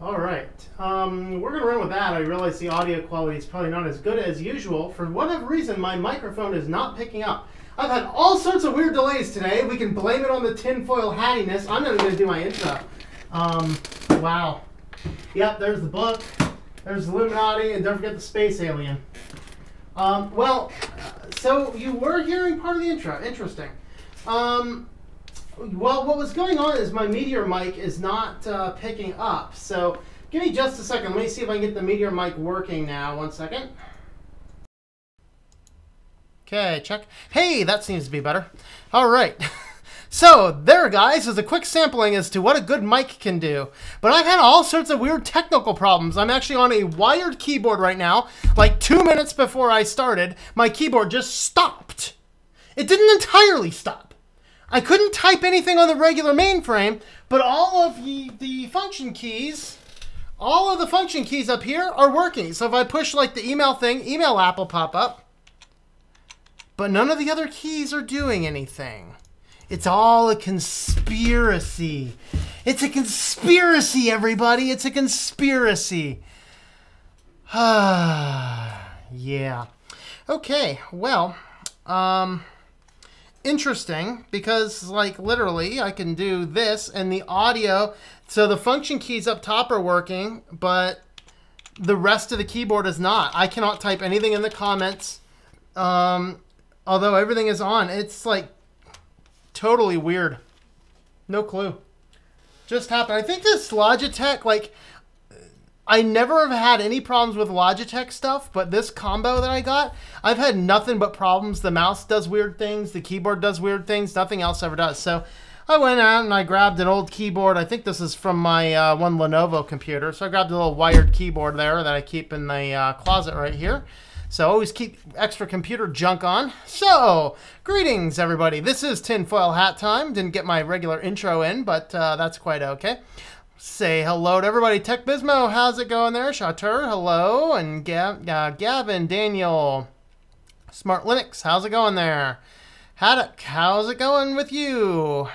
All right. We're going to run with that. I realize the audio quality is probably not as good as usual. For whatever reason, my microphone is not picking up. I've had all sorts of weird delays today. We can blame it on the tinfoil hattiness. I'm not even going to do my intro. Wow. Yep, there's the book. There's the Illuminati, and don't forget the space alien. So you were hearing part of the intro. Interesting. Well, what was going on is my Meteor mic is not picking up. So give me just a second. Let me see if I can get the Meteor mic working now. 1 second. Okay, check. Hey, that seems to be better. All right. So there, guys, is a quick sampling as to what a good mic can do. But I've had all sorts of weird technical problems. I'm actually on a wired keyboard right now. Like 2 minutes before I started, my keyboard just stopped. It didn't entirely stop. I couldn't type anything on the regular mainframe, but all of the function keys, all of the function keys up here are working. So if I push like the email thing, email app will pop up. But none of the other keys are doing anything. It's all a conspiracy. It's a conspiracy, everybody. It's a conspiracy. Yeah. Okay, well, interesting, because like literally I can do this and the audio, so the function keys up top are working, but the rest of the keyboard is not. I cannot type anything in the comments, although everything is on. It's like totally weird. No clue. Just happened. I think this Logitech, like, I never have had any problems with Logitech stuff, but this combo that I got, I've had nothing but problems. The mouse does weird things. The keyboard does weird things. Nothing else ever does. So I went out and I grabbed an old keyboard. I think this is from my one Lenovo computer. So I grabbed a little wired keyboard there that I keep in the closet right here. So always keep extra computer junk on. So, greetings everybody. This is Tinfoil Hat Time. Didn't get my regular intro in, but that's quite okay. Say hello to everybody. Tech Bismo, how's it going there? Chatur, hello. And Gavin, Daniel. Smart Linux, how's it going there? Haddock, how's it going with you?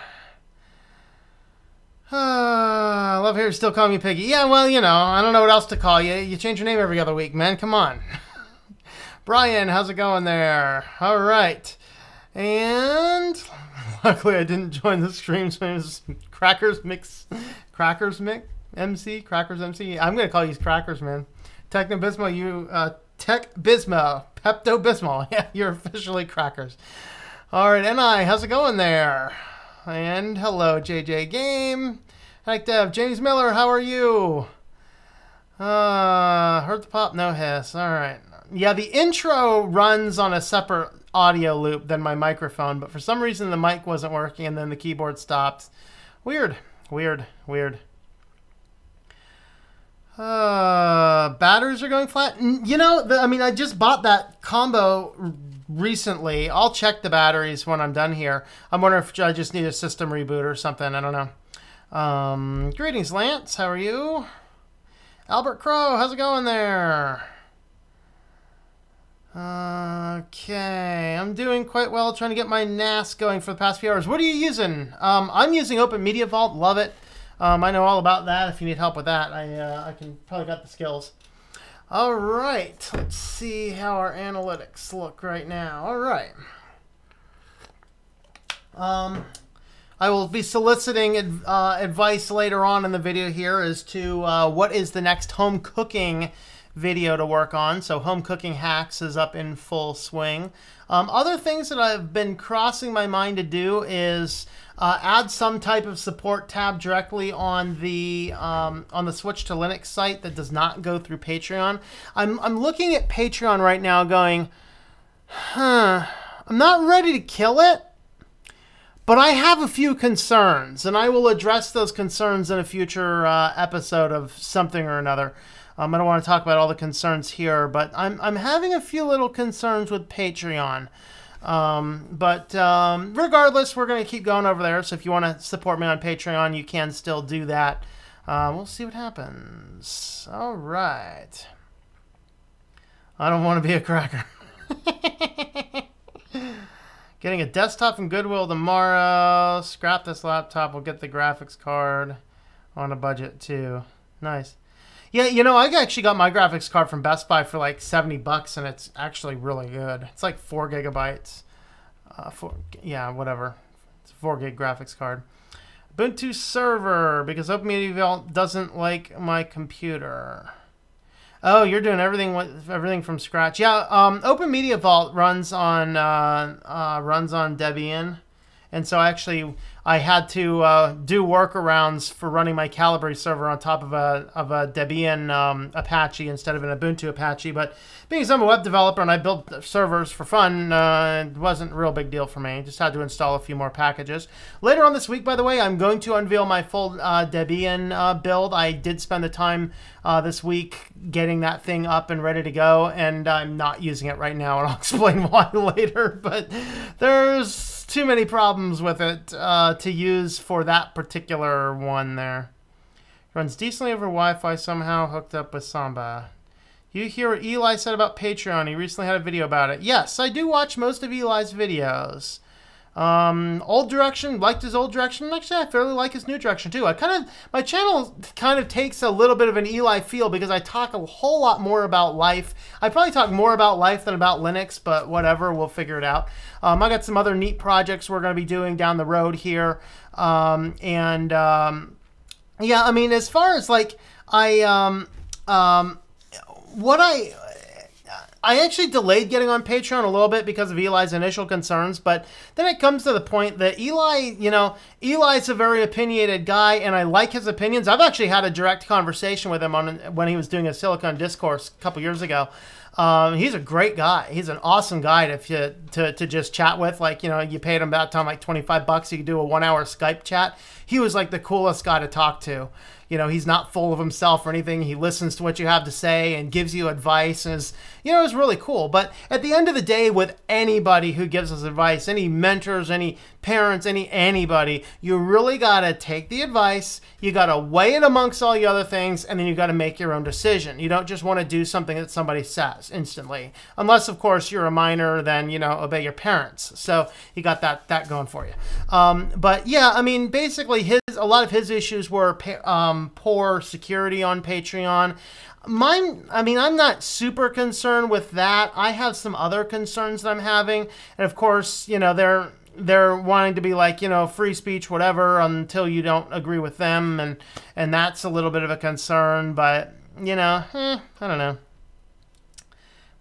I love here still calling me Piggy. Yeah, well, you know, I don't know what else to call you. You change your name every other week, man. Come on. Brian, how's it going there? All right. And luckily I didn't join the stream, so it was Crackers MC. I'm going to call you Crackers, man. Technobismo, Tech Bismo, Pepto-Bismol. Yeah, you're officially Crackers. All right, NI, how's it going there? And hello, JJ Game. Hi, Dev. James Miller, how are you? Heard the pop, no hiss. All right. Yeah, the intro runs on a separate audio loop than my microphone, but for some reason the mic wasn't working and then the keyboard stopped. Weird. Batteries are going flat. You know, I just bought that combo recently. I'll check the batteries when I'm done here. I'm wondering if I just need a system reboot or something. I don't know. Greetings, Lance. How are you? Albert Crow, how's it going there? Okay, I'm doing quite well trying to get my NAS going for the past few hours. What are you using? I'm using Open Media Vault. Love it. I know all about that. If you need help with that, I can probably got the skills. All right, let's see how our analytics look right now. All right. I will be soliciting advice later on in the video here as to what is the next home cooking video to work on. So home cooking hacks is up in full swing. Other things that I've been crossing my mind to do is add some type of support tab directly on the Switch to Linux site that does not go through Patreon. I'm looking at Patreon right now going, I'm not ready to kill it, but I have a few concerns, and I will address those concerns in a future episode of something or another. I don't want to talk about all the concerns here, but I'm having a few little concerns with Patreon. Regardless, we're going to keep going over there. So if you want to support me on Patreon, you can still do that. We'll see what happens. All right. I don't want to be a cracker. Getting a desktop from Goodwill tomorrow. Scrap this laptop. We'll get the graphics card on a budget too. Nice. Yeah, you know, I actually got my graphics card from Best Buy for like $70, and it's actually really good. It's like 4 gigabytes. Yeah, whatever. It's a 4 gig graphics card. Ubuntu server, because OpenMedia Vault doesn't like my computer. Oh, you're doing everything from scratch. Yeah, OpenMedia Vault runs on Debian, and so actually I had to do workarounds for running my Calibre server on top of a Debian Apache instead of an Ubuntu Apache. But being I'm a web developer and I build servers for fun, it wasn't a real big deal for me. Just had to install a few more packages. Later on this week, by the way, I'm going to unveil my full Debian build. I did spend the time this week getting that thing up and ready to go, and I'm not using it right now, and I'll explain why later. But there's too many problems with it to use for that particular one there. Runs decently over Wi-Fi, somehow hooked up with Samba. You hear what Eli said about Patreon? He recently had a video about it. Yes, I do watch most of Eli's videos. Old direction, liked his old direction. Actually, I fairly like his new direction too. My channel kind of takes a little bit of an Eli feel because I talk a whole lot more about life. I probably talk more about life than about Linux, but whatever, we'll figure it out. I got some other neat projects we're going to be doing down the road here. Yeah, I mean, as far as like, I actually delayed getting on Patreon a little bit because of Eli's initial concerns, but then it comes to the point that Eli, you know, Eli's a very opinionated guy, and I like his opinions. I've actually had a direct conversation with him when he was doing a Silicon Discourse a couple years ago. He's a great guy. He's an awesome guy to just chat with. Like, you know, you paid him that time like $25. You could do a 1-hour Skype chat. He was like the coolest guy to talk to. You know, he's not full of himself or anything. He listens to what you have to say and gives you advice. And is, you know, it's really cool. But at the end of the day, with anybody who gives us advice, any mentors, any parents, anybody, you really got to take the advice. You got to weigh it amongst all the other things, and then you got to make your own decision. You don't just want to do something that somebody says instantly. Unless, of course, you're a minor, then, you know, obey your parents. So you got that going for you. But yeah, I mean, basically a lot of his issues were poor security on Patreon. Mine, I mean, I'm not super concerned with that. I have some other concerns that I'm having. And of course, you know, they're wanting to be like, you know, free speech, whatever, until you don't agree with them. And that's a little bit of a concern, but, you know, I don't know.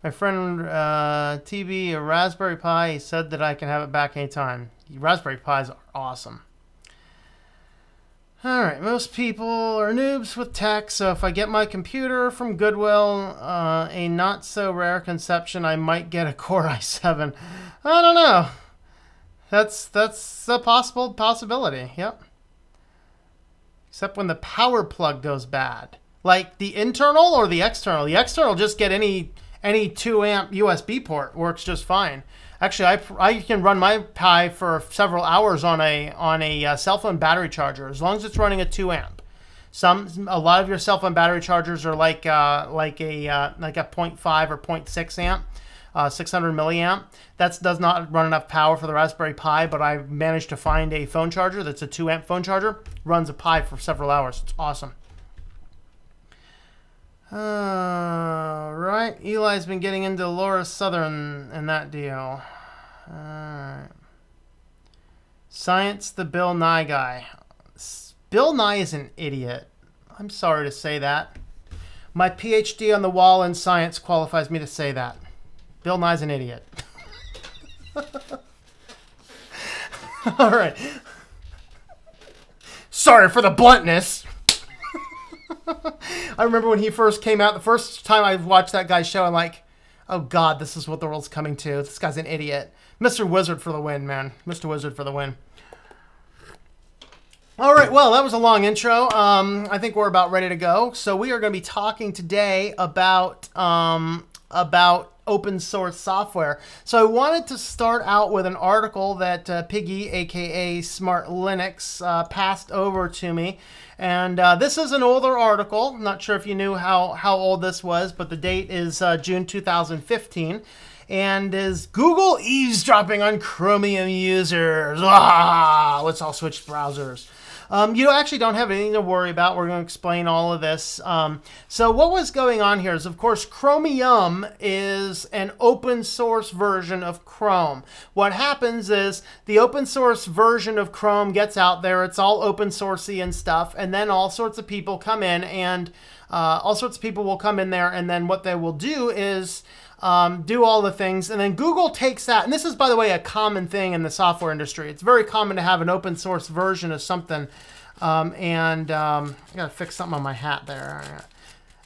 My friend TV, a Raspberry Pi, he said that I can have it back anytime. Raspberry Pis are awesome. Alright, most people are noobs with tech, so if I get my computer from Goodwill, a not-so-rare conception, I might get a Core i7. I don't know. That's a possibility, yep. Except when the power plug goes bad. Like the internal or the external? The external, just get any 2-amp USB port, works just fine. Actually, I can run my Pi for several hours on a cell phone battery charger, as long as it's running a 2-amp. A lot of your cell phone battery chargers are like a 0.5 or 0.6 amp, 600 milliamp. That does not run enough power for the Raspberry Pi, but I've managed to find a phone charger that's a 2-amp phone charger, runs a Pi for several hours. It's awesome. Right, Eli's been getting into Laura Southern and that deal. Alright. Science, the Bill Nye guy. Bill Nye is an idiot. I'm sorry to say that. My PhD on the wall in science qualifies me to say that. Bill Nye's an idiot. Alright. Sorry for the bluntness. I remember when he first came out, the first time I watched that guy's show, I'm like, oh God, this is what the world's coming to. This guy's an idiot. Mr. Wizard for the win, man. Mr. Wizard for the win. All right, well, that was a long intro. I think we're about ready to go. So we are going to be talking today about open source software. So I wanted to start out with an article that Piggy, aka Smart Linux, passed over to me. And this is an older article. I'm not sure if you knew how old this was, but the date is June 2015. And is Google eavesdropping on Chromium users? Let's all switch browsers. You actually don't have anything to worry about. We're going to explain all of this. So what was going on here is, of course, Chromium is an open source version of Chrome. What happens is the open source version of Chrome gets out there. It's all open sourcey and stuff. And then all sorts of people come in and all sorts of people will come in there. And then what they will do is do all the things, and then Google takes that, and this is, by the way, a common thing in the software industry. It's very common to have an open source version of something, I gotta fix something on my hat there.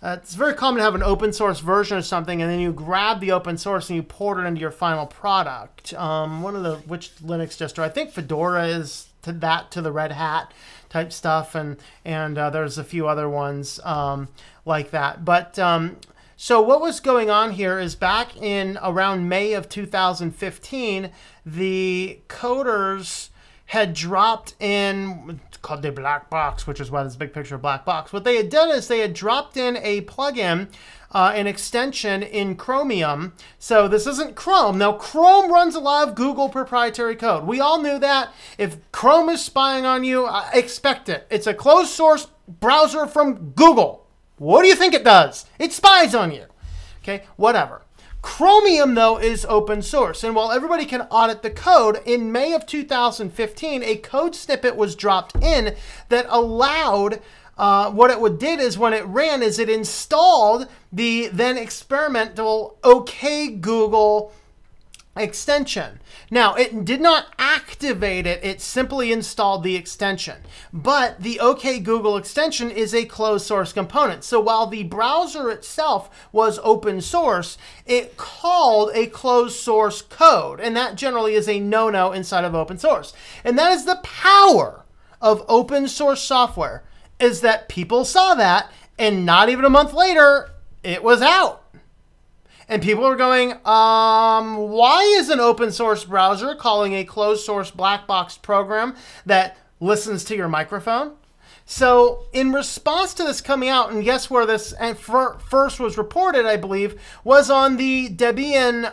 It's very common to have an open source version of something, and then you grab the open source and you port it into your final product. Which Linux distro? I think Fedora is to the Red Hat type stuff, and there's a few other ones like that, but. So what was going on here is back in around May of 2015, the coders had dropped in, it's called the black box, which is why there's a big picture of black box. What they had done is they had dropped in a plugin, an extension in Chromium. So this isn't Chrome. Now, Chrome runs a lot of Google proprietary code. We all knew that. If Chrome is spying on you, expect it. It's a closed source browser from Google. What do you think it does? It spies on you. Okay, whatever. Chromium, though, is open source. And while everybody can audit the code, in May of 2015, a code snippet was dropped in that allowed, what it did is when it ran is it installed the then experimental OK Google extension. Now, it did not activate it, it simply installed the extension. But the OK Google extension is a closed source component. So while the browser itself was open source, it called a closed source code. And that generally is a no-no inside of open source. And that is the power of open source software, is that people saw that, and not even a month later, it was out. And people are going, why is an open source browser calling a closed source black box program that listens to your microphone? So in response to this coming out, and guess where this first was reported, I believe, was on the Debian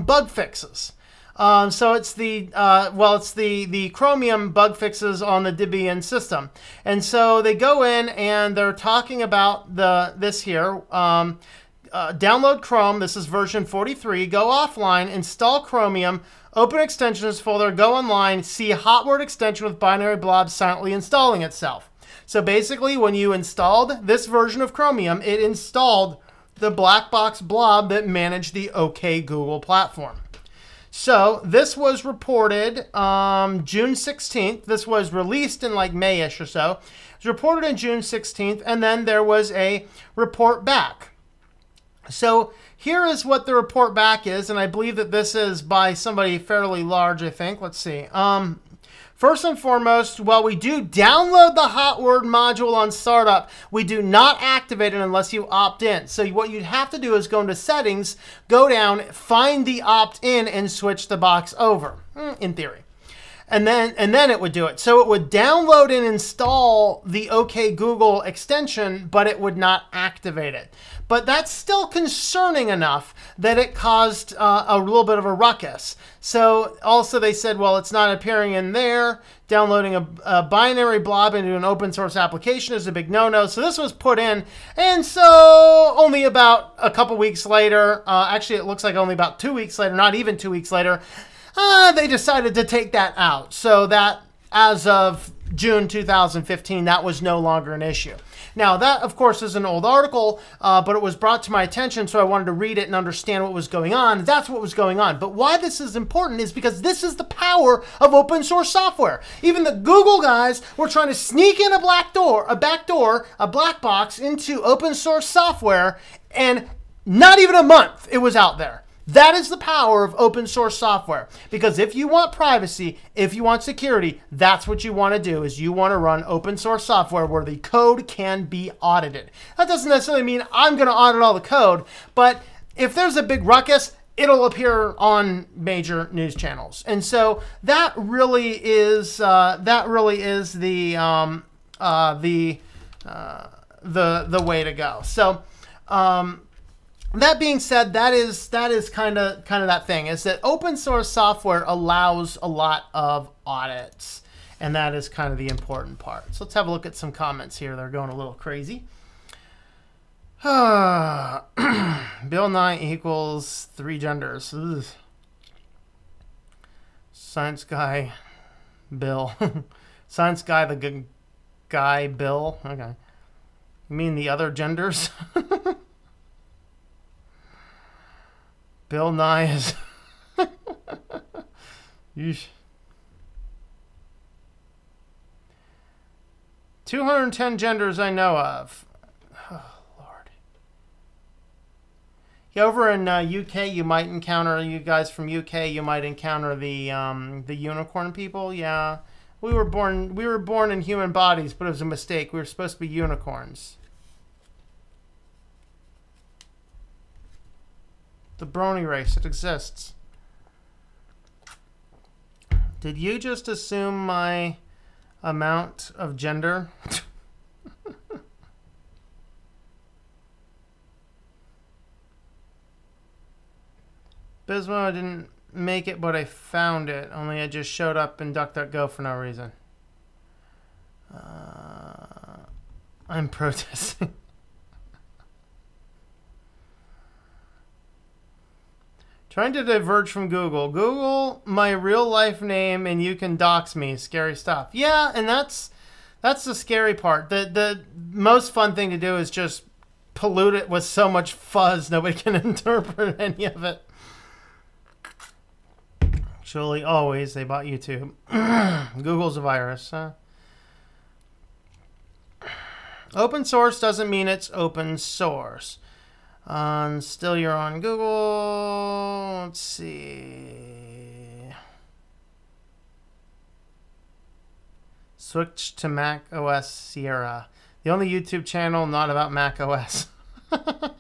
bug fixes. So it's the Chromium bug fixes on the Debian system. And so they go in and they're talking about this here. Download Chrome, this is version 43, go offline, install Chromium, open extensions folder, go online, see hotword extension with binary blob silently installing itself. So basically, when you installed this version of Chromium, it installed the black box blob that managed the OK Google platform. So this was reported June 16th. This was released in like May-ish or so. It was reported on June 16th, and then there was a report back. So here is what the report back is, and I believe that this is by somebody fairly large, I think. Let's see. First and foremost, while we do download the hotword module on startup, we do not activate it unless you opt in. So what you'd have to do is go into settings, go down, find the opt-in, and switch the box over, in theory. And then it would do it. So it would download and install the OK Google extension, but it would not activate it. But that's still concerning enough that it caused a little bit of a ruckus. So also they said, well, it's not appearing in there. Downloading a binary blob into an open source application is a big no-no. So this was put in. And so only about a couple weeks later, actually it looks like only about 2 weeks later, not even 2 weeks later, they decided to take that out. So that, as of June 2015, that was no longer an issue. Now, that, of course, is an old article, but it was brought to my attention, so I wanted to read it and understand what was going on. That's what was going on. But why this is important is because this is the power of open source software. Even the Google guys were trying to sneak in a black box into open source software, and not even a month it was out there. That is the power of open source software. Because if you want privacy, if you want security, that's what you want to do, is you want to run open source software where the code can be audited. That doesn't necessarily mean I'm going to audit all the code, but if there's a big ruckus, it'll appear on major news channels. And so that really is the way to go. So that being said, that is kind of that thing, is that open source software allows a lot of audits. And that is kind of the important part. So let's have a look at some comments here. They're going a little crazy. Bill Nye equals 3 genders. Ugh. Science guy, Bill. Science guy, the good guy, Bill. Okay. You mean the other genders? Bill Nye is... Yeesh. 210 genders I know of. Oh, Lord. Yeah, over in UK, you might encounter, you guys from UK, you might encounter the unicorn people. Yeah, we were born in human bodies, but it was a mistake. We were supposed to be unicorns. The brony race, it exists. Did you just assume my amount of gender? Bismo, I didn't make it, but I found it. Only I just showed up in DuckDuckGo for no reason. I'm protesting. Trying to diverge from Google. Google my real life name and you can dox me. Scary stuff. Yeah, and that's the scary part. The most fun thing to do is just pollute it with so much fuzz nobody can interpret any of it. Actually, always they bought YouTube. Google's a virus. Huh? Open source doesn't mean it's open source. Still you're on Google. Let's see. Switch to Mac OS Sierra. The only YouTube channel not about Mac OS. I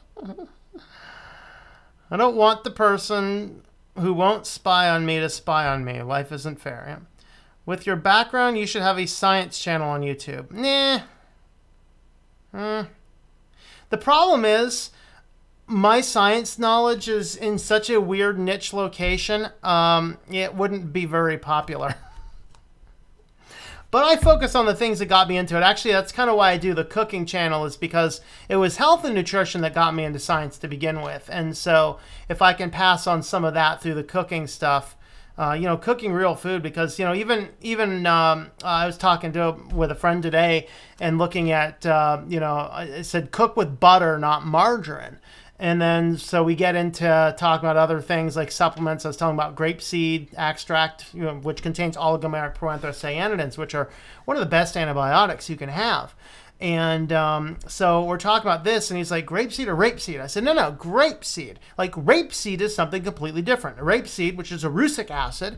don't want the person who won't spy on me to spy on me. Life isn't fair. Yeah. With your background, you should have a science channel on YouTube. Nah. The problem is, my science knowledge is in such a weird niche location, it wouldn't be very popular. But I focus on the things that got me into it. Actually, that's kind of why I do the cooking channel, is because it was health and nutrition that got me into science to begin with. And so if I can pass on some of that through the cooking stuff, you know, cooking real food, because, you know, even I was talking with a friend today and looking at, you know, I said cook with butter, not margarine. And then, so we get into talking about other things like supplements. I was talking about grapeseed extract, you know, which contains oligomeric proanthocyanidins, which are one of the best antibiotics you can have. And so we're talking about this, and he's like, grapeseed or rapeseed? I said, no, grapeseed. Like, rapeseed is something completely different. Rapeseed, which is erucic acid,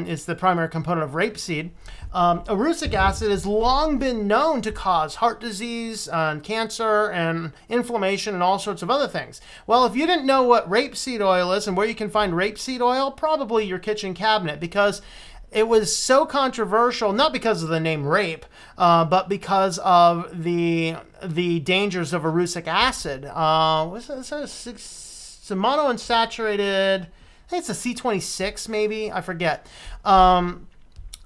is the primary component of rapeseed. Erucic acid has long been known to cause heart disease and cancer and inflammation and all sorts of other things. Well, if you didn't know what rapeseed oil is and where you can find rapeseed oil, probably your kitchen cabinet, because it was so controversial, not because of the name rape, but because of the dangers of erucic acid. What's that? It's a monounsaturated, I think it's a C26 maybe, I forget.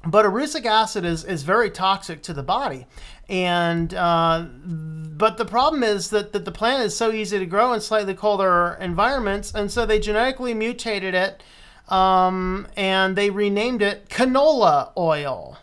But erucic acid is very toxic to the body. And but the problem is that the plant is so easy to grow in slightly colder environments, and so they genetically mutated it, and they renamed it canola oil,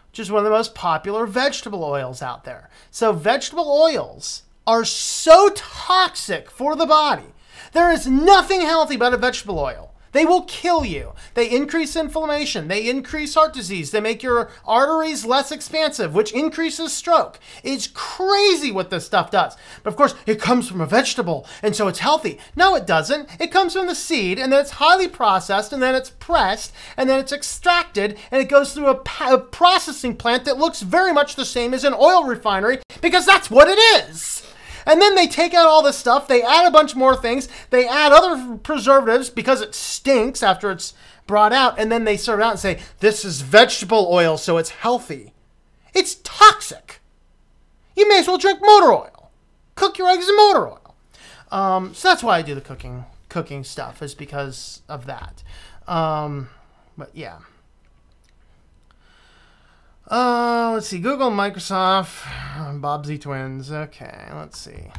which is one of the most popular vegetable oils out there. So vegetable oils are so toxic for the body. There is nothing healthy about a vegetable oil. They will kill you. They increase inflammation. They increase heart disease. They make your arteries less expansive, which increases stroke. It's crazy what this stuff does. But of course, it comes from a vegetable, and so it's healthy. No, it doesn't. It comes from the seed, and then it's highly processed, and then it's pressed, and then it's extracted, and it goes through a processing plant that looks very much the same as an oil refinery, because that's what it is. And then they take out all this stuff, they add a bunch more things, they add other preservatives because it stinks after it's brought out, and then they serve it out and say, this is vegetable oil, so it's healthy. It's toxic. You may as well drink motor oil. Cook your eggs in motor oil. So that's why I do the cooking stuff, is because of that. But yeah. Let's see. Google, Microsoft, Bobsy Twins. Okay, let's see.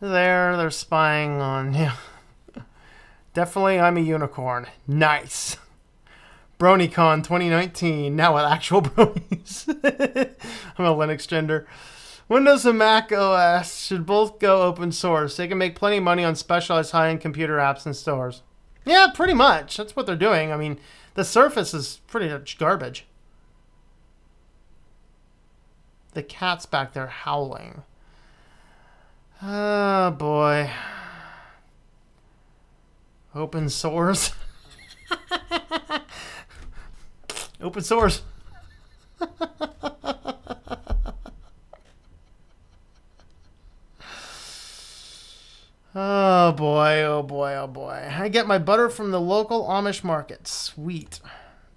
They're spying on you. Definitely, I'm a unicorn. Nice. BronyCon 2019. Now with actual bronies. I'm a Linux gender. Windows and Mac OS should both go open source. They can make plenty of money on specialized high-end computer apps and stores. Yeah, pretty much. That's what they're doing. I mean, the Surface is pretty much garbage. The cat's back there howling. Oh, boy. Open source. Open source. Oh boy, oh boy, oh boy. I get my butter from the local Amish market. Sweet.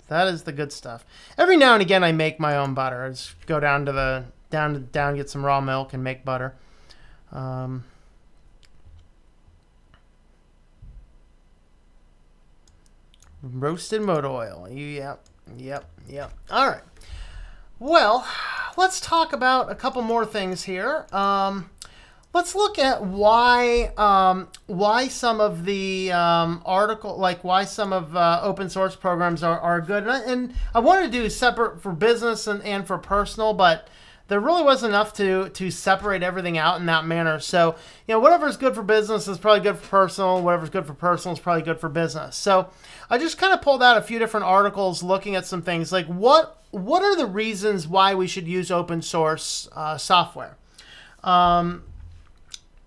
That is the good stuff. Every now and again I make my own butter. I just go down to the down get some raw milk and make butter. Roasted motor oil. Yep. All right. Well, let's talk about a couple more things here. Let's look at why some of the why some of open source programs are good. And I wanted to do separate for business and for personal, but there really wasn't enough to separate everything out in that manner. So, whatever's good for business is probably good for personal. Whatever's good for personal is probably good for business. So I just kind of pulled out a few different articles looking at some things like what are the reasons why we should use open source software.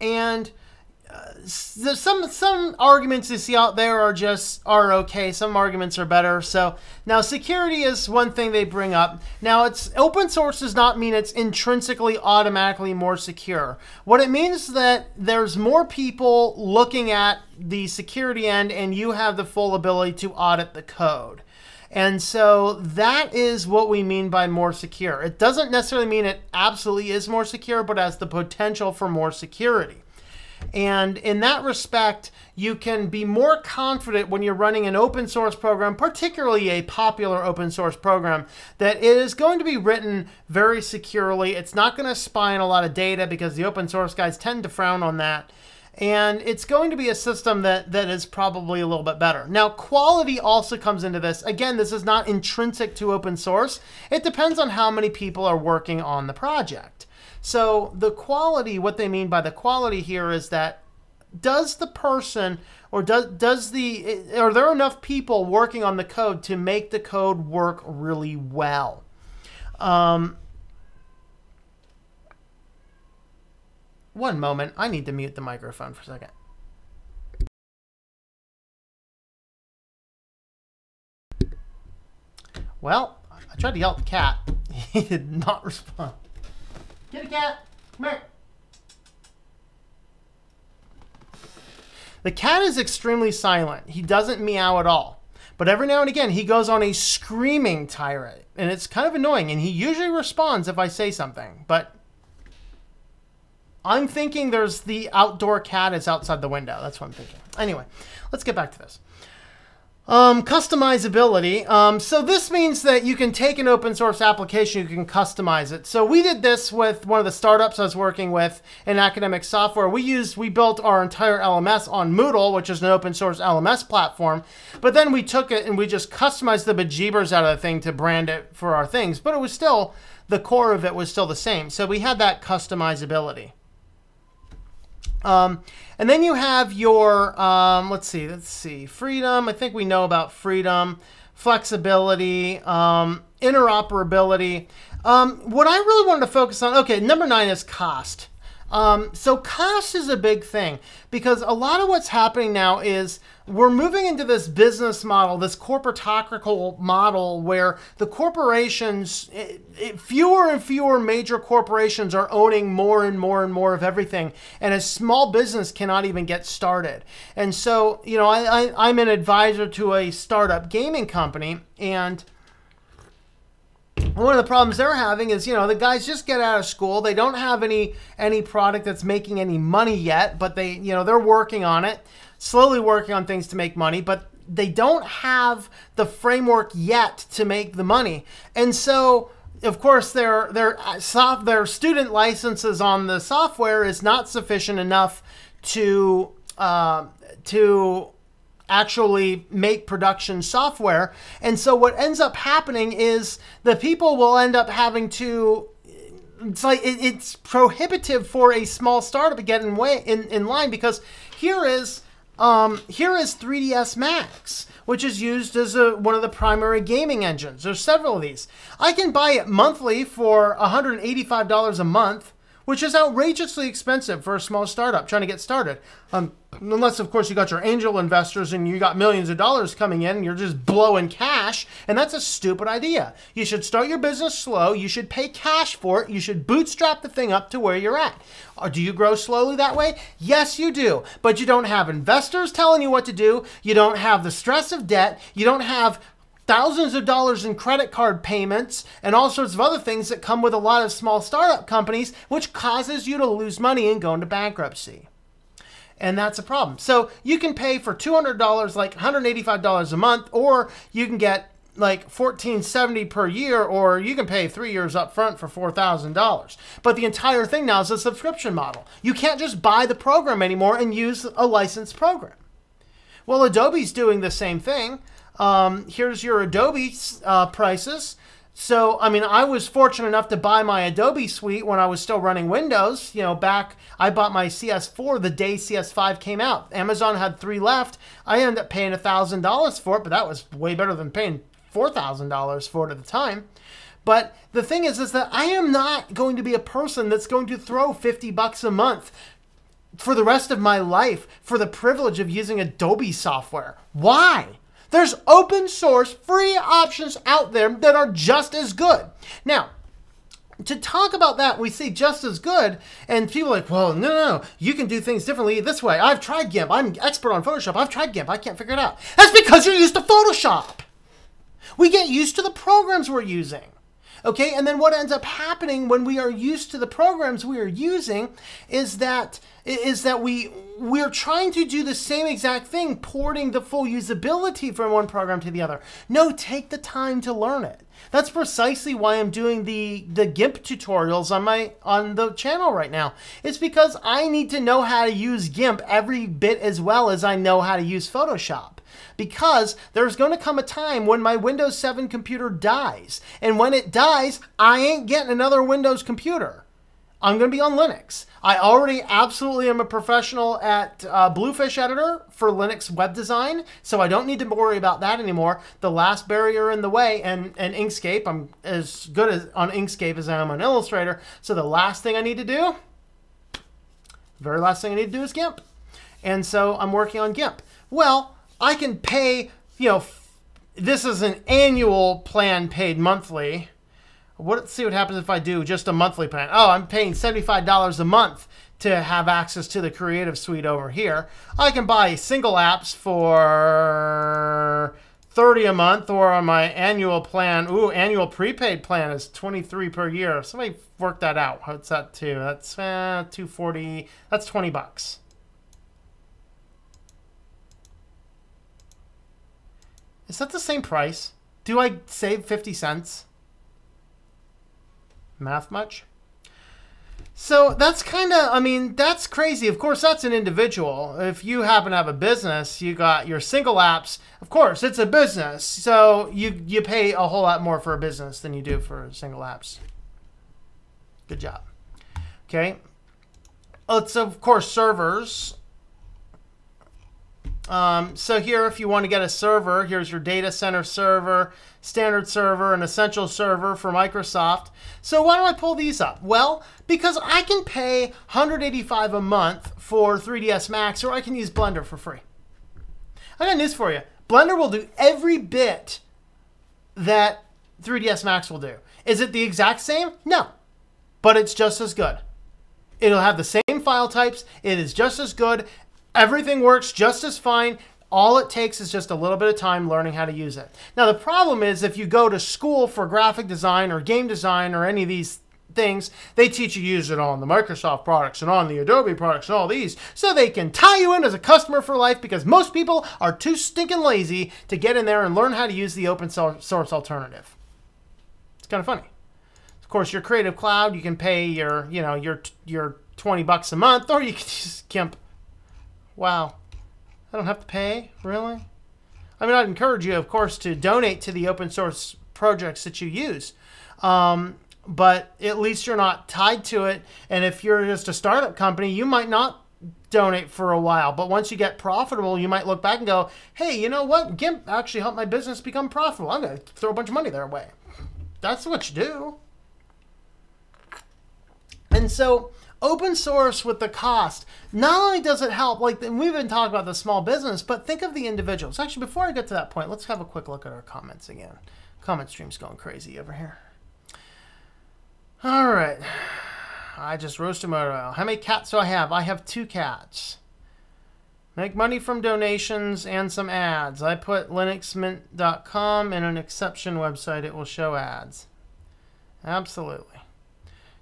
And some arguments you see out there are okay. Some arguments are better. So now security is one thing they bring up. Now it's open source does not mean it's intrinsically automatically more secure. What it means is that there's more people looking at the security end and you have the full ability to audit the code. And so that is what we mean by more secure. It doesn't necessarily mean it absolutely is more secure, but has the potential for more security. And in that respect, you can be more confident when you're running an open source program, particularly a popular open source program, that it is going to be written very securely. It's not going to spy on a lot of data because the open source guys tend to frown on that. And it's going to be a system that is probably a little bit better. Now, quality also comes into this. Again, this is not intrinsic to open source. It depends on how many people are working on the project. So the quality, what they mean by the quality here is that does the person or are there enough people working on the code to make the code work really well? One moment, I need to mute the microphone for a second. Well, I tried to yell at the cat. He did not respond. Get a cat. Come here. The cat is extremely silent. He doesn't meow at all. But every now and again, he goes on a screaming tirade. And it's kind of annoying. And he usually responds if I say something. But I'm thinking there's the outdoor cat is outside the window. That's what I'm thinking. Anyway, let's get back to this. Customizability. So this means that you can take an open source application, you can customize it. So we did this with one of the startups I was working with in academic software. We built our entire LMS on Moodle, which is an open source LMS platform. But then we took it and we just customized the bejeebers out of the thing to brand it for our things. But it was still, the core of it was still the same. So we had that customizability. And then you have your, let's see, freedom. I think we know about freedom, flexibility, interoperability. What I really wanted to focus on, okay, number 9 is cost. So cost is a big thing because a lot of what's happening now is we're moving into this business model, this corporatocratic model where the corporations, fewer and fewer major corporations are owning more and more and more of everything. And a small business cannot even get started. And so, I'm an advisor to a startup gaming company, and one of the problems they're having is, the guys just get out of school. They don't have any product that's making any money yet, but they're working on it, slowly working on things to make money, but they don't have the framework yet to make the money. And so of course, their student licenses on the software is not sufficient enough to actually make production software. And so what ends up happening is the people will end up having to, it's prohibitive for a small startup to get in line, because here is 3ds Max, which is used as one of the primary gaming engines. There's several of these. I can buy it monthly for $185 a month, which is outrageously expensive for a small startup trying to get started. Unless, of course, you got your angel investors and you got millions of dollars coming in and you're just blowing cash, and that's a stupid idea. You should start your business slow. You should pay cash for it. You should bootstrap the thing up to where you're at. Or do you grow slowly that way? Yes, you do. But you don't have investors telling you what to do. You don't have the stress of debt. You don't have thousands of dollars in credit card payments and all sorts of other things that come with a lot of small startup companies, which causes you to lose money and go into bankruptcy. And that's a problem. So you can pay for $200, like $185 a month, or you can get like $1,470 per year, or you can pay 3 years up front for $4,000. But the entire thing now is a subscription model. You can't just buy the program anymore and use a licensed program. Well, Adobe's doing the same thing. Here's your Adobe prices. So, I mean, I was fortunate enough to buy my Adobe suite when I was still running Windows. You know, back, I bought my CS4 the day CS5 came out. Amazon had 3 left. I ended up paying $1,000 for it, but that was way better than paying $4,000 for it at the time. But the thing is that I am not going to be a person that's going to throw $50 a month for the rest of my life for the privilege of using Adobe software. Why? There's open source free options out there that are just as good. Now, to talk about that, we see just as good, and people are like, well, no, you can do things differently this way. I've tried GIMP. I'm expert on Photoshop. I've tried GIMP. I can't figure it out. That's because you're used to Photoshop. We get used to the programs we're using. Okay, and then what ends up happening when we are used to the programs we are using is that we're trying to do the same exact thing, porting the full usability from one program to the other. No, take the time to learn it. That's precisely why I'm doing the GIMP tutorials on the channel right now. It's because I need to know how to use GIMP every bit as well as I know how to use Photoshop. Because there's going to come a time when my Windows 7 computer dies. And when it dies, I ain't getting another Windows computer. I'm going to be on Linux. I already absolutely am a professional at Bluefish Editor for Linux web design, so I don't need to worry about that anymore. The last barrier in the way, and Inkscape, I'm as good on Inkscape as I am on Illustrator, so the last thing I need to do, very last thing I need to do is GIMP. And so I'm working on GIMP. Well, I can pay, this is an annual plan paid monthly. Let's see what happens if I do just a monthly plan. Oh, I'm paying $75 a month to have access to the Creative Suite over here. I can buy single apps for $30 a month, or on my annual plan, annual prepaid plan is $23 per year. Somebody work that out. What's that to? That's $240. That's $20. Is that the same price? Do I save 50 cents? Math much? So that's kind of, I mean, that's crazy. Of course, that's an individual. If you happen to have a business, you got your single apps. Of course, it's a business. So you pay a whole lot more for a business than you do for single apps. Good job. Okay. It's, of course, servers. So here, if you want to get a server, here's your data center server, standard server, and essential server for Microsoft. So why do I pull these up? Well, because I can pay $185 a month for 3ds Max, or I can use Blender for free. I got news for you. Blender will do every bit that 3ds Max will do. Is it the exact same? No, but it's just as good. It'll have the same file types. It is just as good. Everything works just as fine. All it takes is just a little bit of time learning how to use it. Now, the problem is if you go to school for graphic design or game design or any of these things, they teach you to use it on the Microsoft products and on the Adobe products and all these, so they can tie you in as a customer for life, because most people are too stinking lazy to get in there and learn how to use the open source alternative. It's kind of funny. course, your Creative Cloud, you can pay your, you know, your $20 a month, or you can just GIMP. Wow, I don't have to pay, really? I mean, I'd encourage you, of course, to donate to the open source projects that you use. But at least you're not tied to it. And if you're just a startup company, you might not donate for a while. But once you get profitable, you might look back and go, hey, you know what? GIMP actually helped my business become profitable. I'm going to throw a bunch of money their way. That's what you do. And so open source with the cost, not only does it help, like we've been talking about the small business, but think of the individuals. Actually, before I get to that point, let's have a quick look at our comments again. Comment stream's going crazy over here. All right. I just roasted motor oil. How many cats do I have? I have 2 cats. Make money from donations and some ads. I put linuxmint.com in an exception website. It will show ads. Absolutely.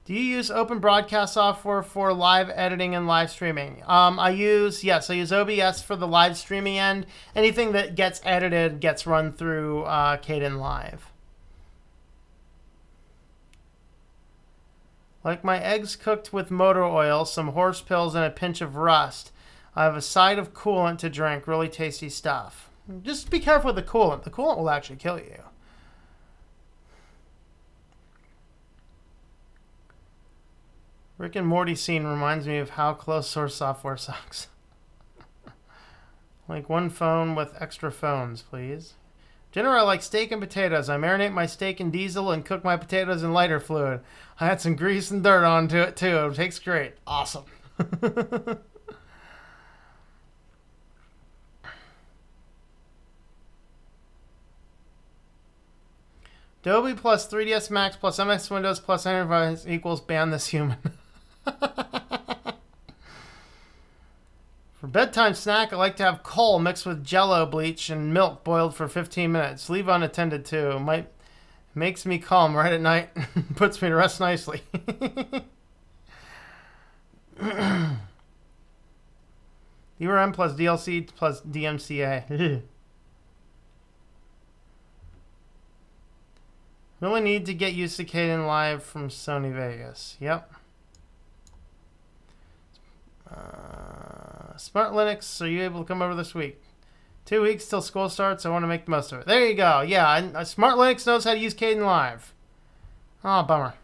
Do you use open broadcast software for live editing and live streaming? I use OBS for the live streaming end. Anything that gets edited gets run through Kdenlive. Like my eggs cooked with motor oil, some horse pills, and a pinch of rust. I have a side of coolant to drink. Really tasty stuff. Just be careful with the coolant. The coolant will actually kill you. Rick and Morty scene reminds me of how closed source software sucks. Like one phone with extra phones, please. Generally, I like steak and potatoes. I marinate my steak in diesel and cook my potatoes in lighter fluid. I had some grease and dirt onto it too. It tastes great. Awesome. Adobe plus 3ds Max plus MS Windows plus Enterprise equals ban this human. For bedtime snack, I like to have coal mixed with Jello bleach and milk boiled for 15 minutes. Leave unattended too. Makes me calm right at night. Puts me to rest nicely. URM plus DLC plus DMCA. Really need to get used to Kdenlive from Sony Vegas. Yep. Smart Linux, are you able to come over this week? 2 weeks till school starts. I want to make the most of it. There you go. Yeah, Smart Linux knows how to use Kdenlive. Oh, bummer.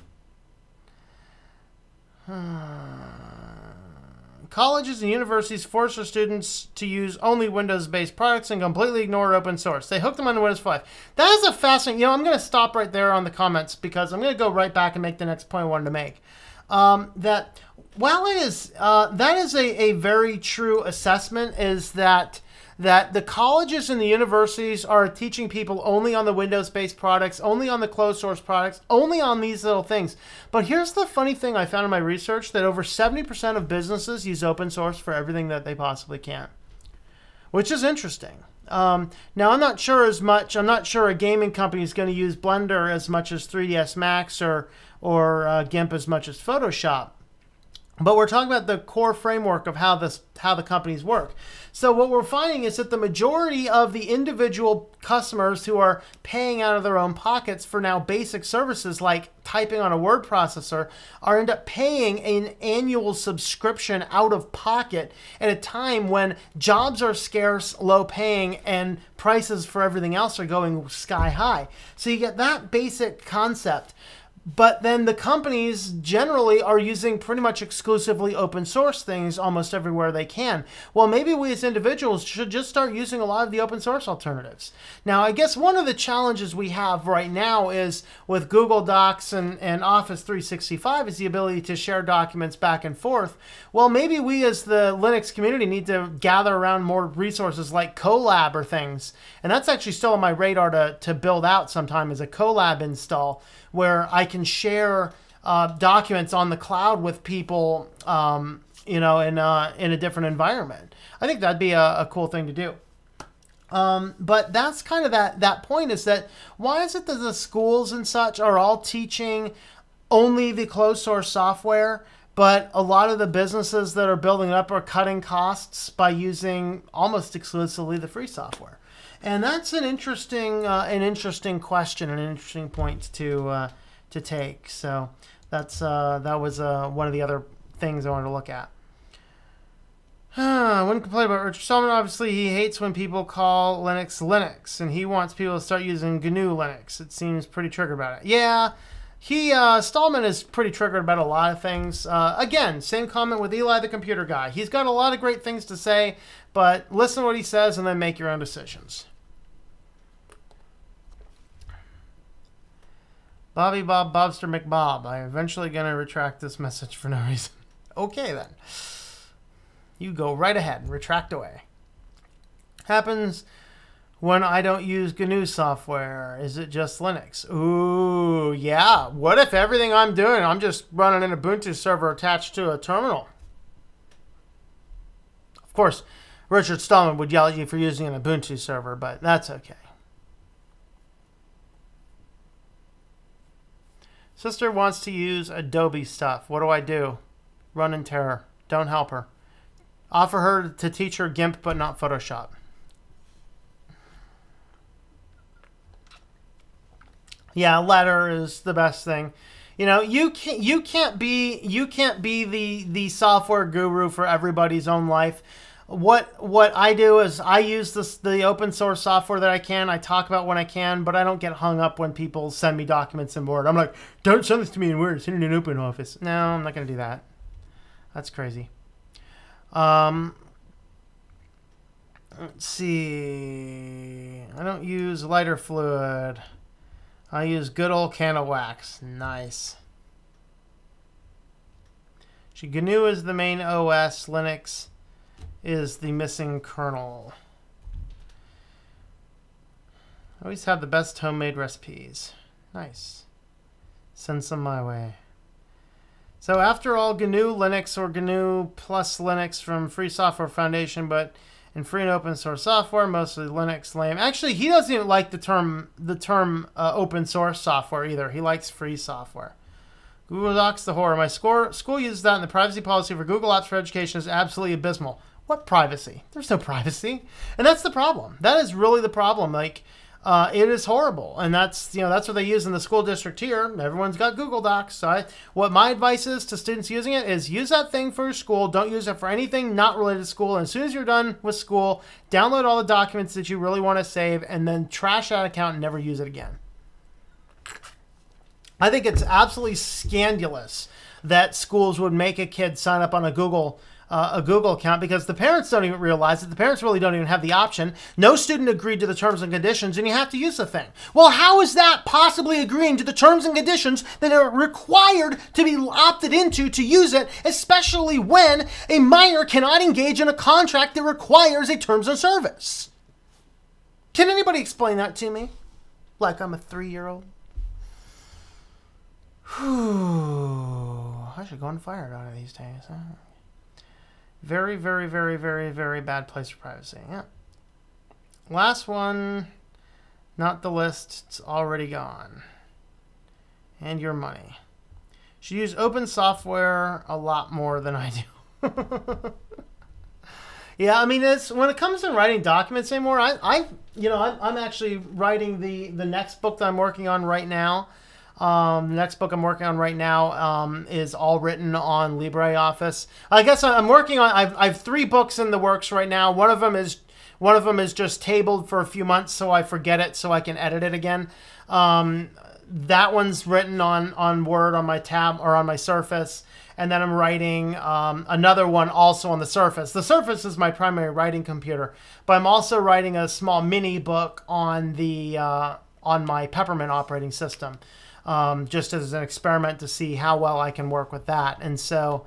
Colleges and universities force their students to use only Windows-based products and completely ignore open source. They hook them on Windows 5. That is a fascinating... You know, I'm going to stop right there on the comments because I'm going to go right back and make the next point I wanted to make. That while it is... that is a very true assessment, is that the colleges and the universities are teaching people only on the Windows-based products, only on the closed-source products, only on these little things. But here's the funny thing I found in my research, that over 70% of businesses use open source for everything that they possibly can, which is interesting. Now, I'm not sure as much. I'm not sure a gaming company is going to use Blender as much as 3ds Max or GIMP as much as Photoshop. But we're talking about the core framework of how the companies work. So what we're finding is that the majority of the individual customers who are paying out of their own pockets for now basic services like typing on a word processor are end up paying an annual subscription out of pocket at a time when jobs are scarce, low paying, and prices for everything else are going sky high. So you get that basic concept. But then the companies generally are using pretty much exclusively open source things almost everywhere they can. Well, maybe we as individuals should just start using a lot of the open source alternatives. Now, I guess one of the challenges we have right now is with Google Docs and Office 365 is the ability to share documents back and forth. Well, maybe we as the Linux community need to gather around more resources like Colab or things. And that's actually still on my radar to build out sometime, as a Colab install, where I can share documents on the cloud with people, you know, in a different environment. I think that'd be a cool thing to do. But that's kind of that point, is that why is it that the schools and such are all teaching only the closed source software, but a lot of the businesses that are building up are cutting costs by using almost exclusively the free software? And that's an interesting question, an interesting point to to take. So that's that was one of the other things I wanted to look at. I wouldn't complain about Richard Stallman. Obviously, he hates when people call Linux Linux, and he wants people to start using GNU Linux. It seems pretty triggered about it. Yeah, Stallman is pretty triggered about a lot of things. Again, same comment with Eli, the computer guy. He's got a lot of great things to say, but listen to what he says and then make your own decisions. Bobby Bob Bobster McBob. I'm eventually going to retract this message for no reason. Okay, then. You go right ahead and retract away. Happens when I don't use GNU software. Is it just Linux? Ooh, yeah. What if everything I'm doing, I'm just running an Ubuntu server attached to a terminal? Of course, Richard Stallman would yell at you for using an Ubuntu server, but that's okay. Sister wants to use Adobe stuff. What do I do? Run in terror. Don't help her. Offer her to teach her GIMP, but not Photoshop. Yeah, letter is the best thing. You know, you can't be the software guru for everybody's own life. What I do is I use the open source software that I can. I talk about when I can, but I don't get hung up when people send me documents in Word. I'm like, don't send this to me in Word. Send it in Open Office. No, I'm not going to do that. That's crazy. Let's see. I don't use lighter fluid. I use good old candle wax. Nice. GNU is the main OS. Linux is the missing kernel. I always have the best homemade recipes. Nice. Send some my way. So after all, GNU Linux or GNU plus Linux from Free Software Foundation, but in free and open source software, mostly Linux lame. Actually, he doesn't even like the term open source software either. He likes free software. Google Docs, the horror. My school uses that, and the privacy policy for Google Apps for Education is absolutely abysmal. What privacy? There's no privacy, and that's the problem. That is really the problem. Like, it is horrible, and that's what they use in the school district here. Everyone's got Google Docs. So what my advice is to students using it is use that thing for your school. Don't use it for anything not related to school. And as soon as you're done with school, download all the documents that you really want to save, and then trash that account and never use it again. I think it's absolutely scandalous that schools would make a kid sign up on a Google account, because the parents don't even realize it. The parents really don't even have the option. No student agreed to the terms and conditions, and you have to use the thing. Well, how is that possibly agreeing to the terms and conditions that are required to be opted into to use it, especially when a minor cannot engage in a contract that requires a terms of service? Can anybody explain that to me? Like I'm a 3-year-old? I should go and fire it out of these days, huh? Very, very, very, very, very bad place for privacy. Yeah. Last one. Not the list. It's already gone. And your money. Should use open software a lot more than I do. Yeah, I mean, it's when it comes to writing documents anymore, I'm actually writing the next book that I'm working on right now. The next book I'm working on right now is all written on LibreOffice. I guess I'm working on. I have 3 books in the works right now. One of them is just tabled for a few months, so I forget it, so I can edit it again. That one's written on Word on my tab or on my Surface, and then I'm writing another one also on the Surface. The Surface is my primary writing computer, but I'm also writing a small mini book on my Peppermint operating system. Just as an experiment to see how well I can work with that. And so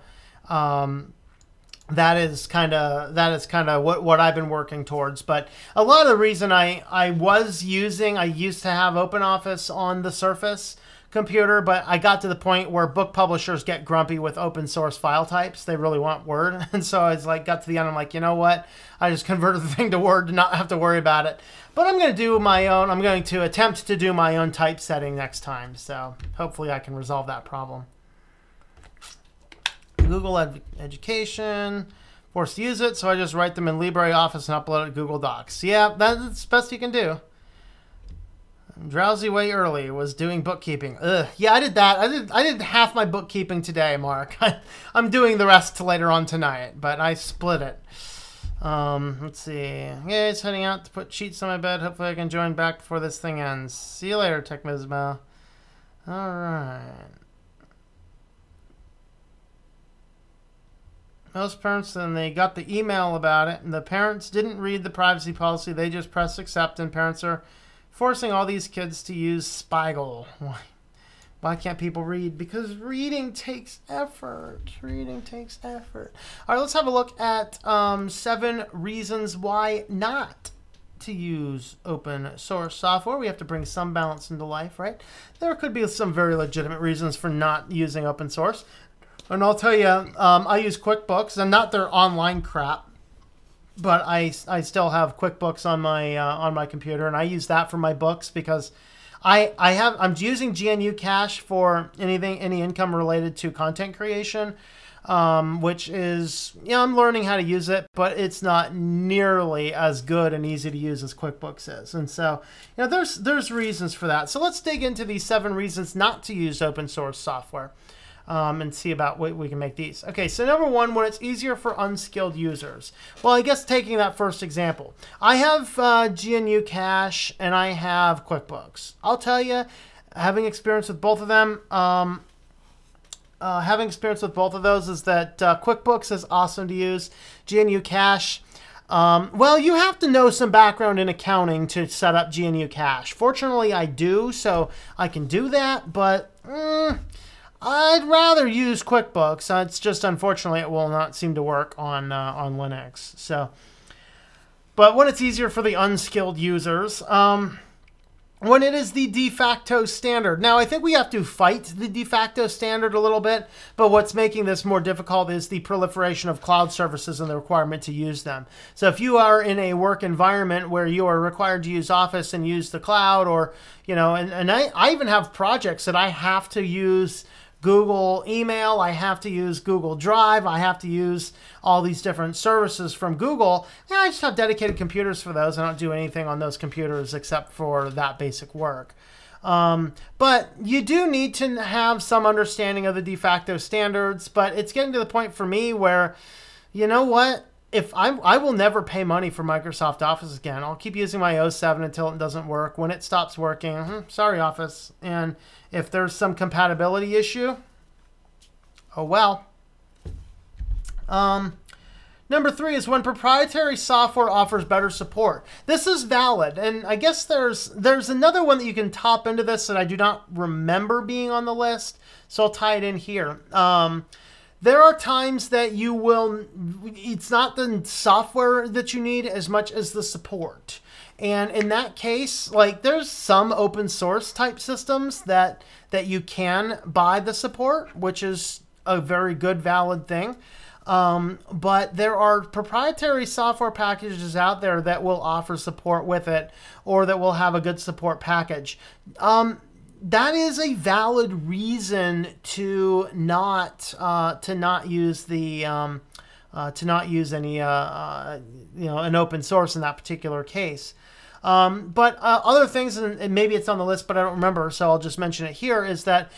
that is kind of what I've been working towards. But a lot of the reason I used to have OpenOffice on the Surface computer, but I got to the point where book publishers get grumpy with open source file types. They really want Word. And so I was like, got to the end, I'm like, you know what? I just converted the thing to Word to not have to worry about it. But I'm going to do my own. I'm going to attempt to do my own typesetting next time. So hopefully I can resolve that problem. Google Education. Forced to use it, so I just write them in LibreOffice and upload it to Google Docs. Yeah, that's the best you can do. Drowsy way early was doing bookkeeping. Ugh. Yeah, I did that. I did half my bookkeeping today, Mark. I'm doing the rest later on tonight, but I split it. Let's see. Yeah, it's heading out to put sheets on my bed. Hopefully I can join back before this thing ends. See you later, TechMizmo. All right. Most parents, then they got the email about it, and the parents didn't read the privacy policy. They just pressed accept, and parents are forcing all these kids to use Spiegel. Why can't people read? Because reading takes effort. Reading takes effort. All right, let's have a look at 7 reasons why not to use open source software. We have to bring some balance into life, right? There could be some very legitimate reasons for not using open source. And I'll tell you, I use QuickBooks, and not their online crap, but I still have QuickBooks on my computer, and I use that for my books because I'm using GNU Cache for any income related to content creation, which is, I'm learning how to use it, but it's not nearly as good and easy to use as QuickBooks is. And so, there's reasons for that. So let's dig into these 7 reasons not to use open source software. And see about what we can make these. Okay, so number 1, when it's easier for unskilled users. Well, I guess taking that first example, I have GNU Cache and I have QuickBooks. I'll tell you, having experience with both of them, is that QuickBooks is awesome to use. GNU Cache, well, you have to know some background in accounting to set up GNU Cache. Fortunately, I do, so I can do that, but I'd rather use QuickBooks. It's just, unfortunately, it will not seem to work on Linux. So, but when it's easier for the unskilled users, when it is the de facto standard. Now, I think we have to fight the de facto standard a little bit, but what's making this more difficult is the proliferation of cloud services and the requirement to use them. So if you are in a work environment where you are required to use Office and use the cloud, or, and I even have projects that I have to use Google Email, I have to use Google Drive, I have to use all these different services from Google. I just have dedicated computers for those. I don't do anything on those computers except for that basic work. But you do need to have some understanding of the de facto standards, but it's getting to the point for me where, you know what? I will never pay money for Microsoft Office again. I'll keep using my 07 until it doesn't work. When it stops working, sorry, Office. And if there's some compatibility issue, oh well. Number 3 is when proprietary software offers better support. This is valid, and I guess there's another one that you can top into this that I do not remember being on the list, so I'll tie it in here. There are times that it's not the software that you need as much as the support. And in that case, like, there's some open source type systems that you can buy the support, which is a very good, valid thing. But there are proprietary software packages out there that will offer support with it, or that will have a good support package. That is a valid reason to not use an open source in that particular case. But other things, and maybe it's on the list, but I don't remember, so I'll just mention it here, is that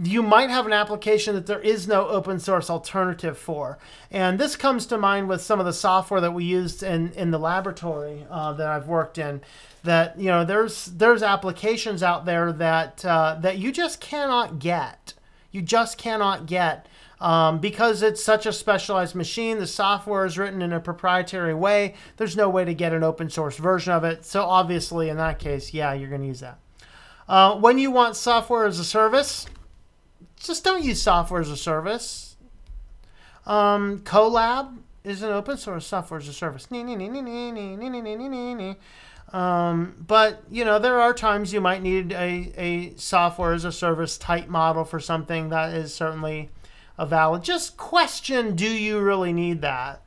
you might have an application that there is no open source alternative for. And this comes to mind with some of the software that we used in the laboratory that I've worked in. That, there's applications out there that you just cannot get. You just cannot get. Because it's such a specialized machine, the software is written in a proprietary way. There's no way to get an open source version of it. So obviously, in that case, yeah, you're going to use that. When you want software as a service, just don't use software as a service. Colab is an open source software as a service. But, there are times you might need a software as a service type model for something that is certainly a valid. Just question, do you really need that?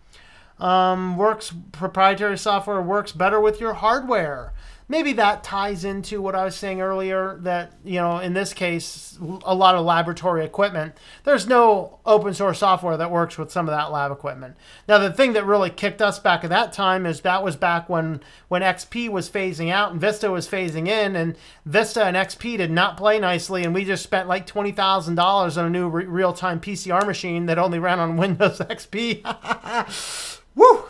Proprietary software works better with your hardware. maybe that ties into what I was saying earlier, that, you know, in this case, a lot of laboratory equipment, there's no open source software that works with some of that lab equipment. Now, the thing that really kicked us back at that time is that was back when XP was phasing out and Vista was phasing in, and Vista and XP did not play nicely, and we just spent like $20,000 on a new real-time PCR machine that only ran on Windows XP. Woo!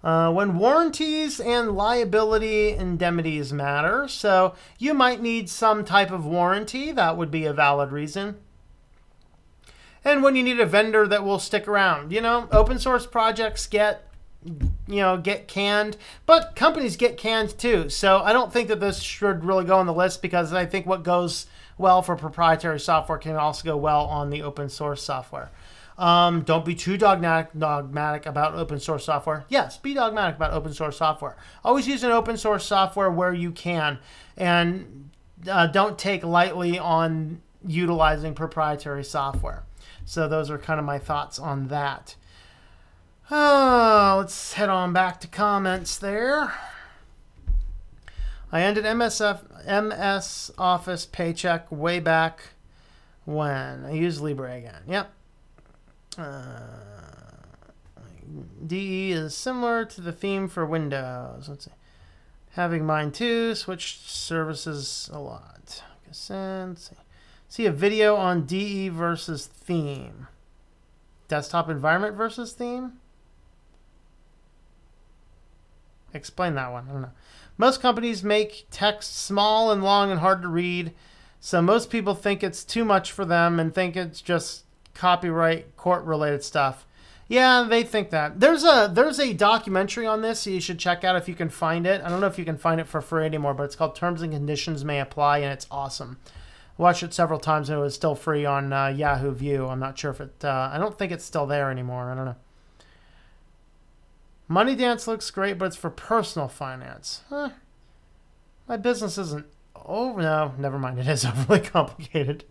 When warranties and liability indemnities matter, so you might need some type of warranty, that would be a valid reason. And when you need a vendor that will stick around, you know, open source projects get canned, but companies get canned too. So I don't think that this should really go on the list, because I think what goes well for proprietary software can also go well on the open source software. Don't be too dogmatic about open source software. Yes, be dogmatic about open source software. Always use an open source software where you can, and don't take lightly on utilizing proprietary software. So those are kind of my thoughts on that. Let's head on back to comments there. I ended MS Office Paycheck way back when. I used Libre again. Yep. DE is similar to the theme for Windows. Let's see. Having mine too. Switched services a lot. See a video on DE versus theme. Desktop environment versus theme? Explain that one. I don't know. Most companies make text small and long and hard to read, so most people think it's too much for them and think it's just copyright court related stuff. Yeah, they think that. There's a documentary on this, so you should check out if you can find it. I don't know if you can find it for free anymore, but it's called Terms and Conditions May Apply, and it's awesome. I watched it several times, and it was still free on Yahoo View. I'm not sure if it... I don't think it's still there anymore. I don't know. Money Dance looks great, but it's for personal finance. Huh. My business isn't... Oh, no. Never mind. It is overly complicated.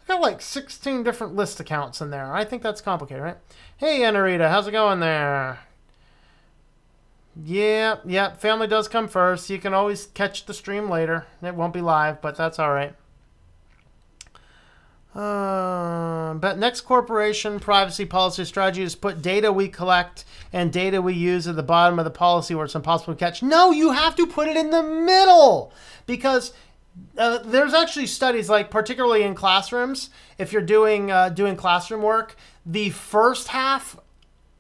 I got like 16 different list accounts in there. I think that's complicated, right? Hey, Anarita, how's it going there? Yep. Family does come first. You can always catch the stream later. It won't be live, but that's all right. But next corporation privacy policy strategy is put data we collect and data we use at the bottom of the policy where it's impossible to catch. No, you have to put it in the middle, because there's actually studies, like particularly in classrooms, if you're doing classroom work, the first half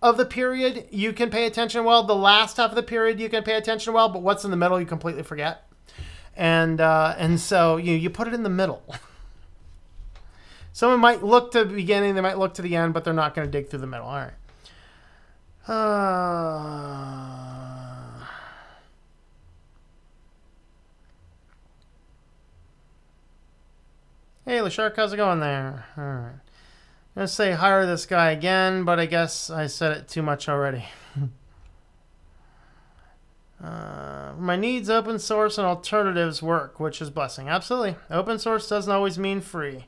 of the period you can pay attention well, the last half of the period you can pay attention well, but what's in the middle you completely forget. And so you put it in the middle. Someone might look to the beginning, they might look to the end, but they're not going to dig through the middle. All right. Hey, LeShark, how's it going there? All right. I'm going to say hire this guy again, but I guess I said it too much already. My needs, open source, and alternatives work, which is blessing. Absolutely. Open source doesn't always mean free.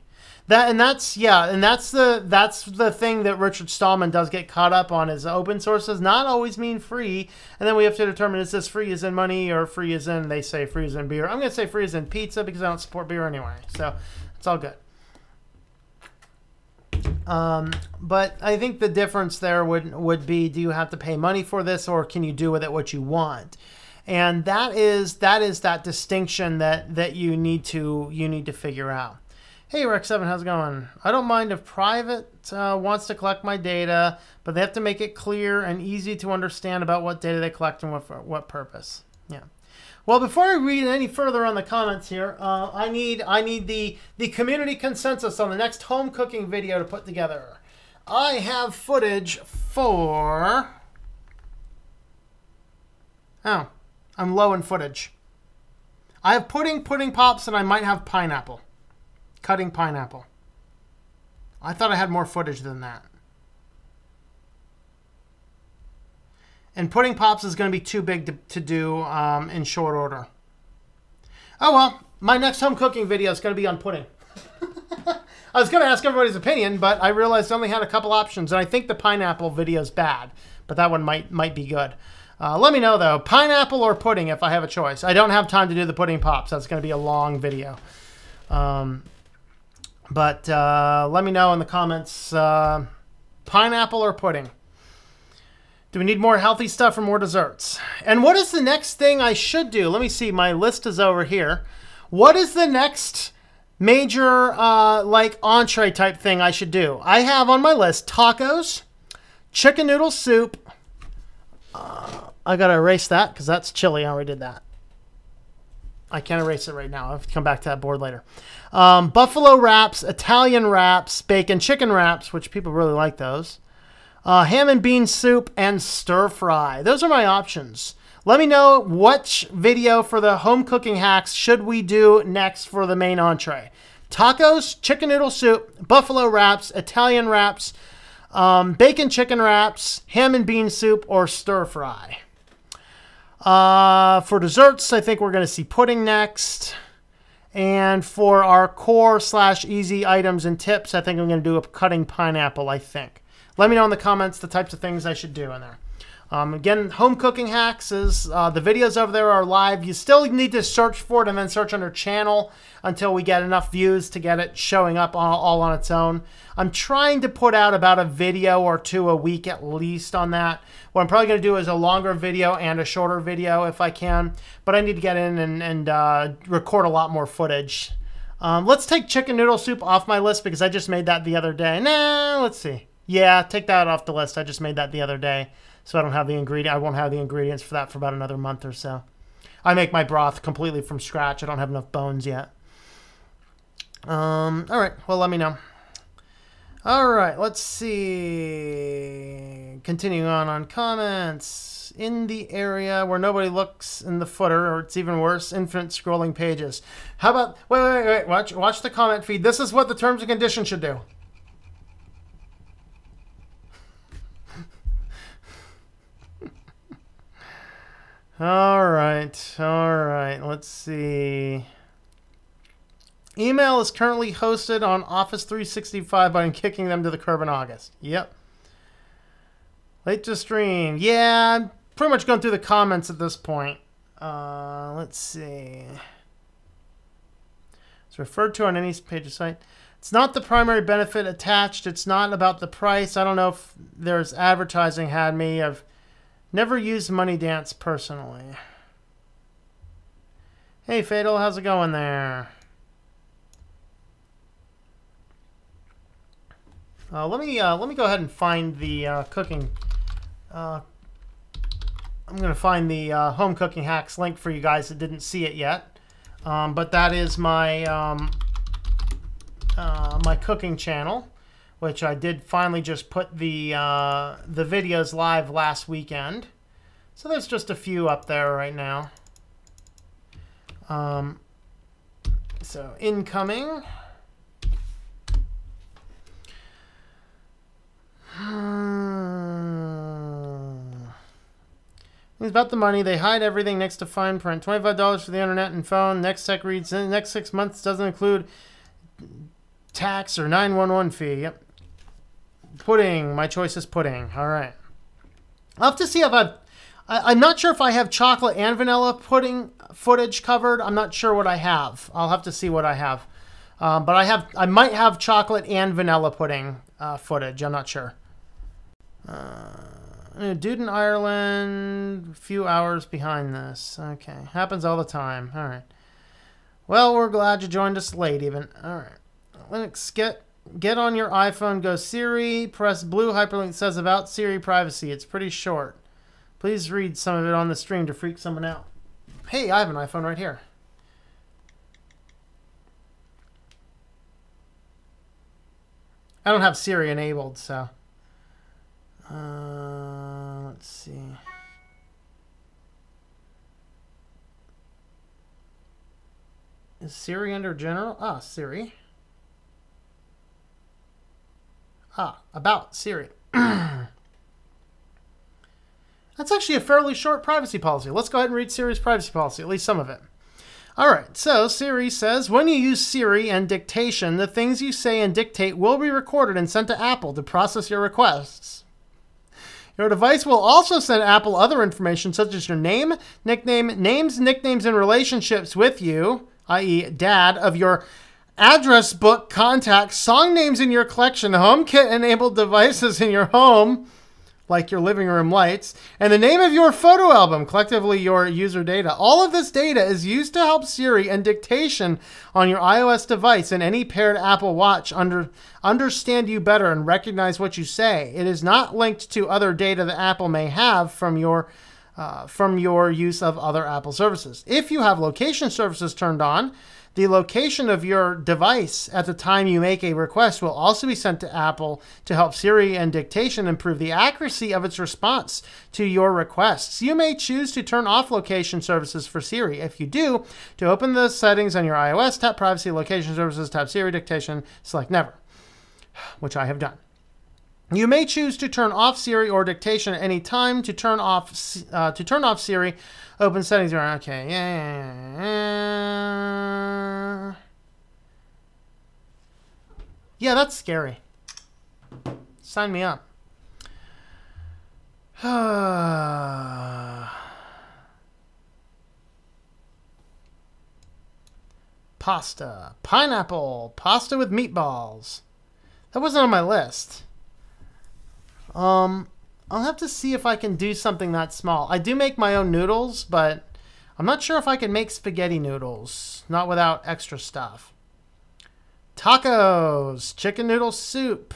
That's the thing that Richard Stallman does get caught up on, is open source does not always mean free, and then we have to determine, is this free as in money or free as in, they say free as in beer. I'm going to say free as in pizza because I don't support beer anyway, so it's all good. But I think the difference there would be, do you have to pay money for this, or can you do with it what you want? And that is that distinction that you need to figure out. Hey, Rex7, how's it going? I don't mind if private wants to collect my data, but they have to make it clear and easy to understand about what data they collect and for what purpose. Yeah. Well, before I read any further on the comments here, I need the community consensus on the next home cooking video to put together. I have footage for... Oh, I'm low in footage. I have pudding pops, and I might have pineapple. Cutting pineapple. I thought I had more footage than that. And pudding pops is going to be too big to do in short order. Oh well, my next home cooking video is going to be on pudding. I was going to ask everybody's opinion, but I realized I only had a couple options, and I think the pineapple video is bad, but that one might be good. Let me know, though. Pineapple or pudding if I have a choice. I don't have time to do the pudding pops. That's going to be a long video. But let me know in the comments, pineapple or pudding. Do we need more healthy stuff or more desserts? And what is the next thing I should do? Let me see. My list is over here. What is the next major like entree type thing I should do? I have on my list tacos, chicken noodle soup. I got to erase that because that's chili. I already did that. I can't erase it right now. I'll have to come back to that board later. Buffalo wraps, Italian wraps, bacon chicken wraps, which people really like those. Ham and bean soup, and stir fry. Those are my options. Let me know which video for the home cooking hacks should we do next for the main entree. Tacos, chicken noodle soup, buffalo wraps, Italian wraps, bacon chicken wraps, ham and bean soup, or stir fry. For desserts, I think we're going to see pudding next. And for our core / easy items and tips, I think I'm going to do a cutting pineapple, I think. Let me know in the comments the types of things I should do in there. Again, home cooking hacks is the videos over there are live. You still need to search for it and then search under channel until we get enough views to get it showing up all on its own. I'm trying to put out about a video or two a week at least on that. What I'm probably going to do is a longer video and a shorter video if I can. But I need to get in and record a lot more footage. Let's take chicken noodle soup off my list because I just made that the other day. Nah, let's see. Yeah, take that off the list. I just made that the other day. So I don't have the ingredient. I won't have the ingredients for that for about another month or so. I make my broth completely from scratch. I don't have enough bones yet. All right. Well, let me know. All right. Let's see. Continuing on comments. In the area where nobody looks in the footer, or it's even worse, infinite scrolling pages. How about... Wait. Watch the comment feed. This is what the terms and conditions should do. All right. Let's see. Email is currently hosted on Office 365 by kicking them to the curb in August. Yep. Late to stream. Yeah, I'm pretty much going through the comments at this point. Let's see. It's referred to on any page or site. It's not the primary benefit attached. It's not about the price. I don't know if there's advertising had me. I've never used Money Dance personally. Hey, Fatal, how's it going there? Let me go ahead and find the cooking. I'm going to find the home cooking hacks link for you guys that didn't see it yet. But that is my my cooking channel, which I did finally just put the videos live last weekend. So there's just a few up there right now. So incoming. It's about the money. They hide everything next to fine print. $25 for the internet and phone. Next Tech reads in the next 6 months doesn't include tax or 911 fee. Yep. Pudding. My choice is pudding. All right. I'll have to see if I'm not sure if I have chocolate and vanilla pudding footage covered. I'm not sure what I have. I'll have to see what I have. But I might have chocolate and vanilla pudding footage. I'm not sure. Dude in Ireland, a few hours behind this. Okay. Happens all the time. All right. Well, we're glad you joined us late even. All right. Linux, get on your iPhone, go Siri, press blue hyperlink that says about Siri privacy. It's pretty short. Please read some of it on the stream to freak someone out. Hey, I have an iPhone right here. I don't have Siri enabled, so. Let's see. Is Siri under general? Ah, Siri. Ah, about Siri. That's actually a fairly short privacy policy. Let's go ahead and read Siri's privacy policy, at least some of it. All right, so Siri says, when you use Siri and dictation, the things you say and dictate will be recorded and sent to Apple to process your requests. Your device will also send Apple other information such as your name, names, nicknames, and relationships with you, i.e. dad, of your address book, contacts, song names in your collection, HomeKit-enabled devices in your home, like your living room lights, and the name of your photo album, collectively your user data. All of this data is used to help Siri and dictation on your iOS device and any paired Apple Watch understand you better and recognize what you say. It is not linked to other data that Apple may have from your use of other Apple services. If you have location services turned on, the location of your device at the time you make a request will also be sent to Apple to help Siri and dictation improve the accuracy of its response to your requests. You may choose to turn off location services for Siri. If you do, to open the settings on your iOS, tap Privacy, Location Services, tap Siri, Dictation, select Never, which I have done. You may choose to turn off Siri or dictation at any time. To turn off Siri, open settings. Okay, yeah, that's scary. Sign me up. Pasta, pineapple, pasta with meatballs. That wasn't on my list. I'll have to see if I can do something that small. I do make my own noodles, but I'm not sure if I can make spaghetti noodles. Not without extra stuff. Tacos, chicken noodle soup.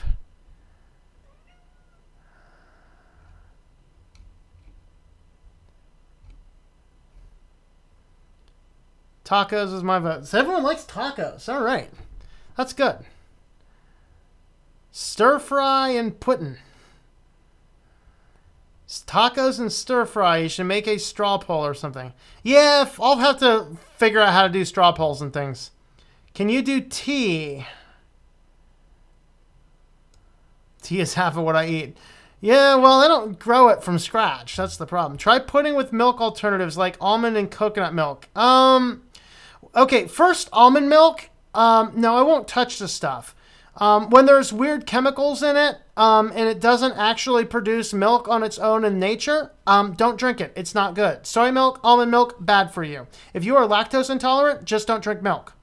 Tacos is my vote. So everyone likes tacos. All right. That's good. Stir fry and pudding. Tacos and stir fry. You should make a straw poll or something. Yeah, I'll have to figure out how to do straw polls and things. Can you do tea? Tea is half of what I eat. Yeah, well, I don't grow it from scratch. That's the problem. Try pudding with milk alternatives like almond and coconut milk. Okay, first, almond milk. No, I won't touch the stuff. When there's weird chemicals in it, and it doesn't actually produce milk on its own in nature, don't drink it. It's not good. Soy milk, almond milk, bad for you. If you are lactose intolerant, just don't drink milk.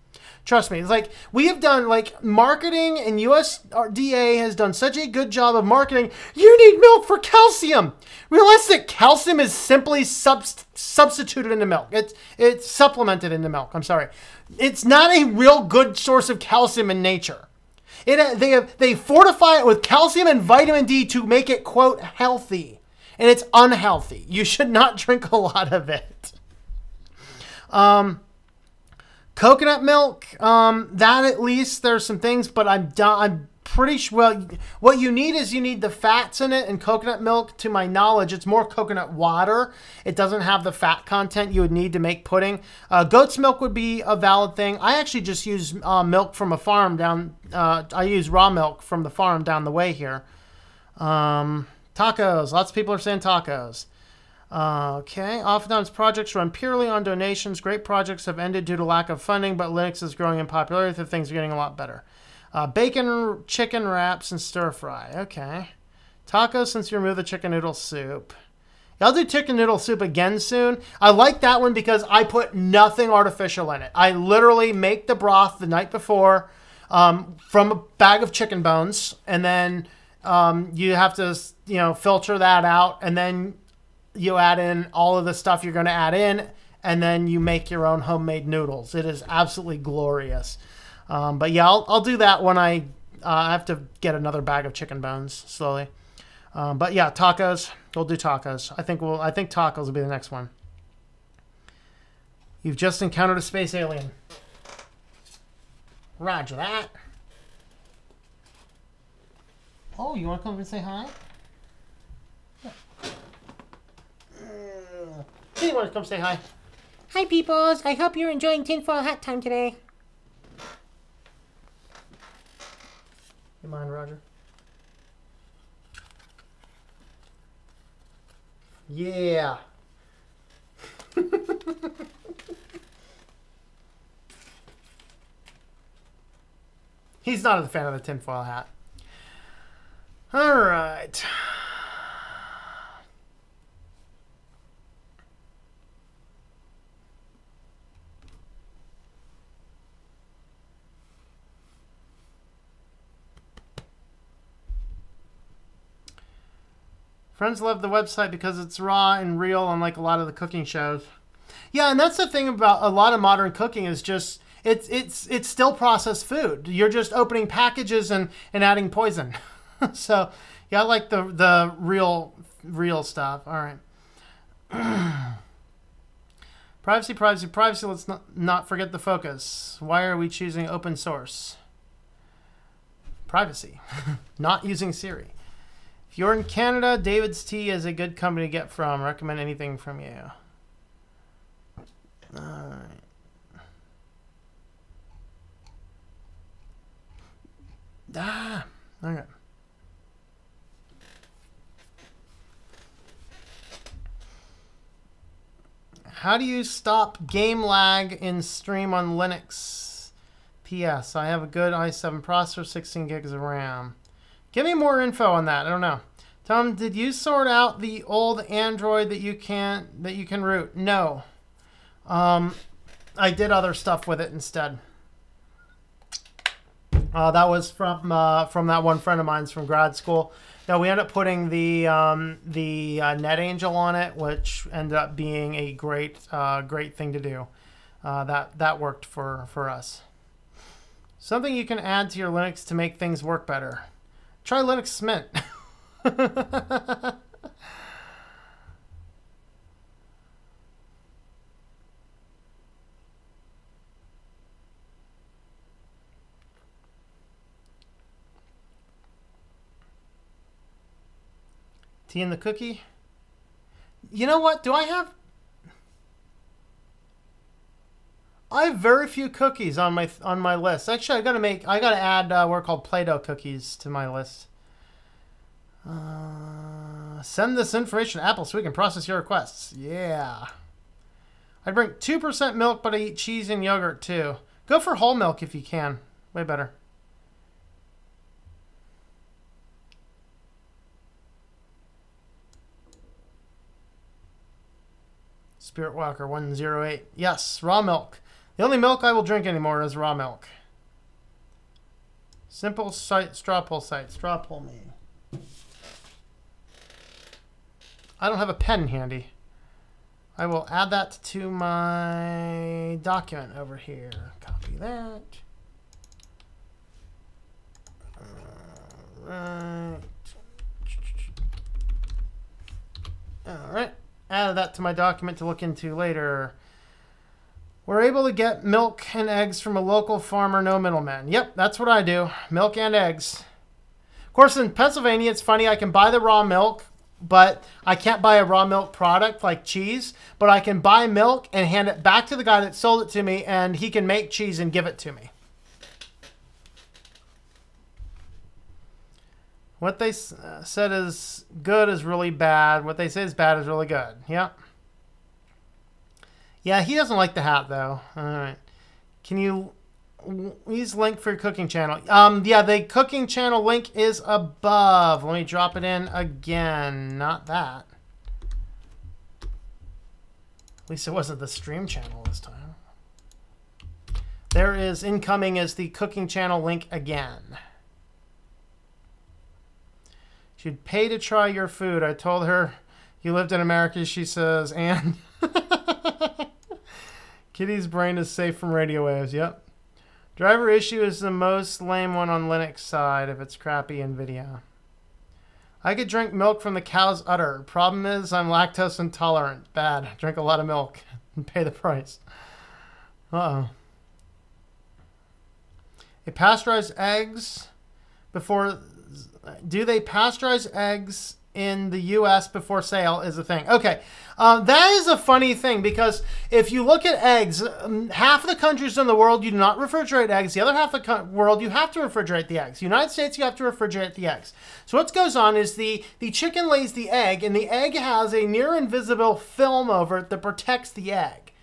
Trust me. It's like we have done like marketing, and USDA has done such a good job of marketing. You need milk for calcium. Realize that calcium is simply substituted into milk. It's supplemented into milk. I'm sorry. It's not a real good source of calcium in nature. They fortify it with calcium and vitamin D to make it, quote, healthy. And it's unhealthy. You should not drink a lot of it. Coconut milk, that at least there's some things, but I'm pretty sure, well, what you need is you need the fats in it, and coconut milk, to my knowledge, it's more coconut water. It doesn't have the fat content you would need to make pudding. Goat's milk would be a valid thing. I actually just use milk from a farm down, I use raw milk from the farm down the way here. Tacos, lots of people are saying tacos. Okay, oftentimes projects run purely on donations. Great projects have ended due to lack of funding, but Linux is growing in popularity, so things are getting a lot better. Bacon, chicken wraps, and stir fry. Okay. Tacos since you removed the chicken noodle soup. Yeah, I'll do chicken noodle soup again soon. I like that one because I put nothing artificial in it. I literally make the broth the night before from a bag of chicken bones, and then you have to, filter that out, and then you add in all of the stuff you're going to add in, and then you make your own homemade noodles. It is absolutely glorious. But yeah, I'll do that when I have to get another bag of chicken bones slowly. But yeah, tacos. We'll do tacos. I think tacos will be the next one. You've just encountered a space alien. Roger that. Oh, you want to come over and say hi? You want to come say hi? Hi, peoples. I hope you're enjoying tinfoil hat time today. You mind, Roger? Yeah. He's not a fan of the tinfoil hat. All right. Friends love the website because it's raw and real, unlike a lot of the cooking shows. Yeah, and that's the thing about a lot of modern cooking is just it's still processed food. You're just opening packages and adding poison. So yeah, I like the real stuff. All right. Privacy, privacy, privacy. Let's not forget the focus. Why are we choosing open source? Privacy. Not using Siri. If you're in Canada, David's Tea is a good company to get from. Recommend anything from you. All right. Okay. How do you stop game lag in stream on Linux? P.S. I have a good i7 processor, 16 gigs of RAM. Give me more info on that. I don't know. Tom, did you sort out the old Android that you can root? No. I did other stuff with it instead. That was from that one friend of mine's from grad school. No, we ended up putting the NetAngel on it, which ended up being a great thing to do. That worked for us. Something you can add to your Linux to make things work better. Try Linux Mint. Tea in the cookie. You know what? I have very few cookies on my list. Actually, I gotta add what are called Play-Doh cookies to my list. Send this information to Apple so we can process your requests. Yeah. I drink 2% milk, but I eat cheese and yogurt too. Go for whole milk if you can. Way better. Spirit Walker 108. Yes, raw milk. The only milk I will drink anymore is raw milk. Simple site, straw pull site. Straw pull me. I don't have a pen handy. I will add that to my document over here. Copy that. Alright. Alright. Added that to my document to look into later. We're able to get milk and eggs from a local farmer, no middleman. Yep, that's what I do. Milk and eggs. Of course, in Pennsylvania, it's funny. I can buy the raw milk, but I can't buy a raw milk product like cheese. But I can buy milk and hand it back to the guy that sold it to me, and he can make cheese and give it to me. What they said is good is really bad. What they say is bad is really good. Yep. Yeah, he doesn't like the hat, though. All right. Can you use link for your cooking channel? Yeah, the cooking channel link is above. Let me drop it in again. Not that. At least it wasn't the stream channel this time. There is incoming is the cooking channel link again. She'd pay to try your food. I told her you lived in America. She says, and Kitty's brain is safe from radio waves. Yep. Driver issue is the most lame one on Linux side if it's crappy NVIDIA. I could drink milk from the cow's udder. Problem is I'm lactose intolerant. Bad. Drink a lot of milk and pay the price. Uh-oh. They pasteurize eggs before... Do they pasteurize eggs in the U.S. before sale is a thing. Okay, that is a funny thing because if you look at eggs, half of the countries in the world you do not refrigerate eggs. The other half of the world you have to refrigerate the eggs. United States you have to refrigerate the eggs. So what goes on is the chicken lays the egg, and the egg has a near invisible film over it that protects the egg.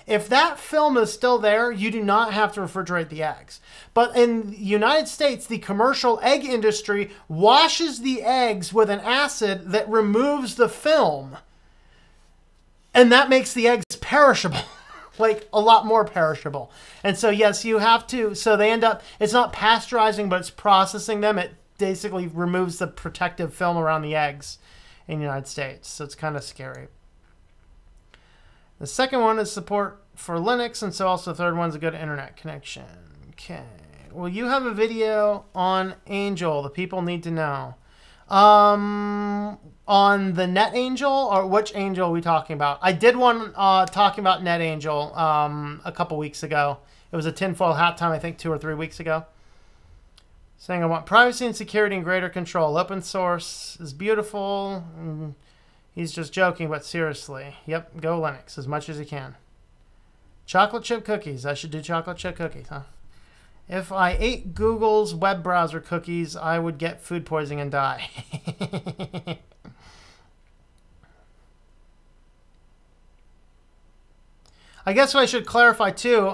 If that film is still there, you do not have to refrigerate the eggs. But in the United States, the commercial egg industry washes the eggs with an acid that removes the film. And that makes the eggs perishable, like a lot more perishable. And so, yes, you have to, so they end up, it's not pasteurizing, but it's processing them. It basically removes the protective film around the eggs. in the United States. So it's kind of scary. The second one is support for Linux, and so also the third one's a good internet connection. Okay. Well, you have a video on Angel. The people need to know. On the NetAngel, or which Angel are we talking about? I did one talking about NetAngel a couple weeks ago. It was a tinfoil hat time, I think 2 or 3 weeks ago. Saying I want privacy and security and greater control. Open source is beautiful. He's just joking, but seriously. Yep, go Linux as much as you can. Chocolate chip cookies. I should do chocolate chip cookies, huh? If I ate Google's web browser cookies, I would get food poisoning and die. I guess what I should clarify too,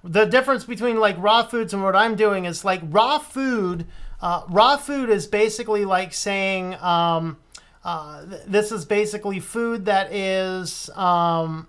the difference between like raw foods and what I'm doing is like raw food is basically like saying this is basically food that is not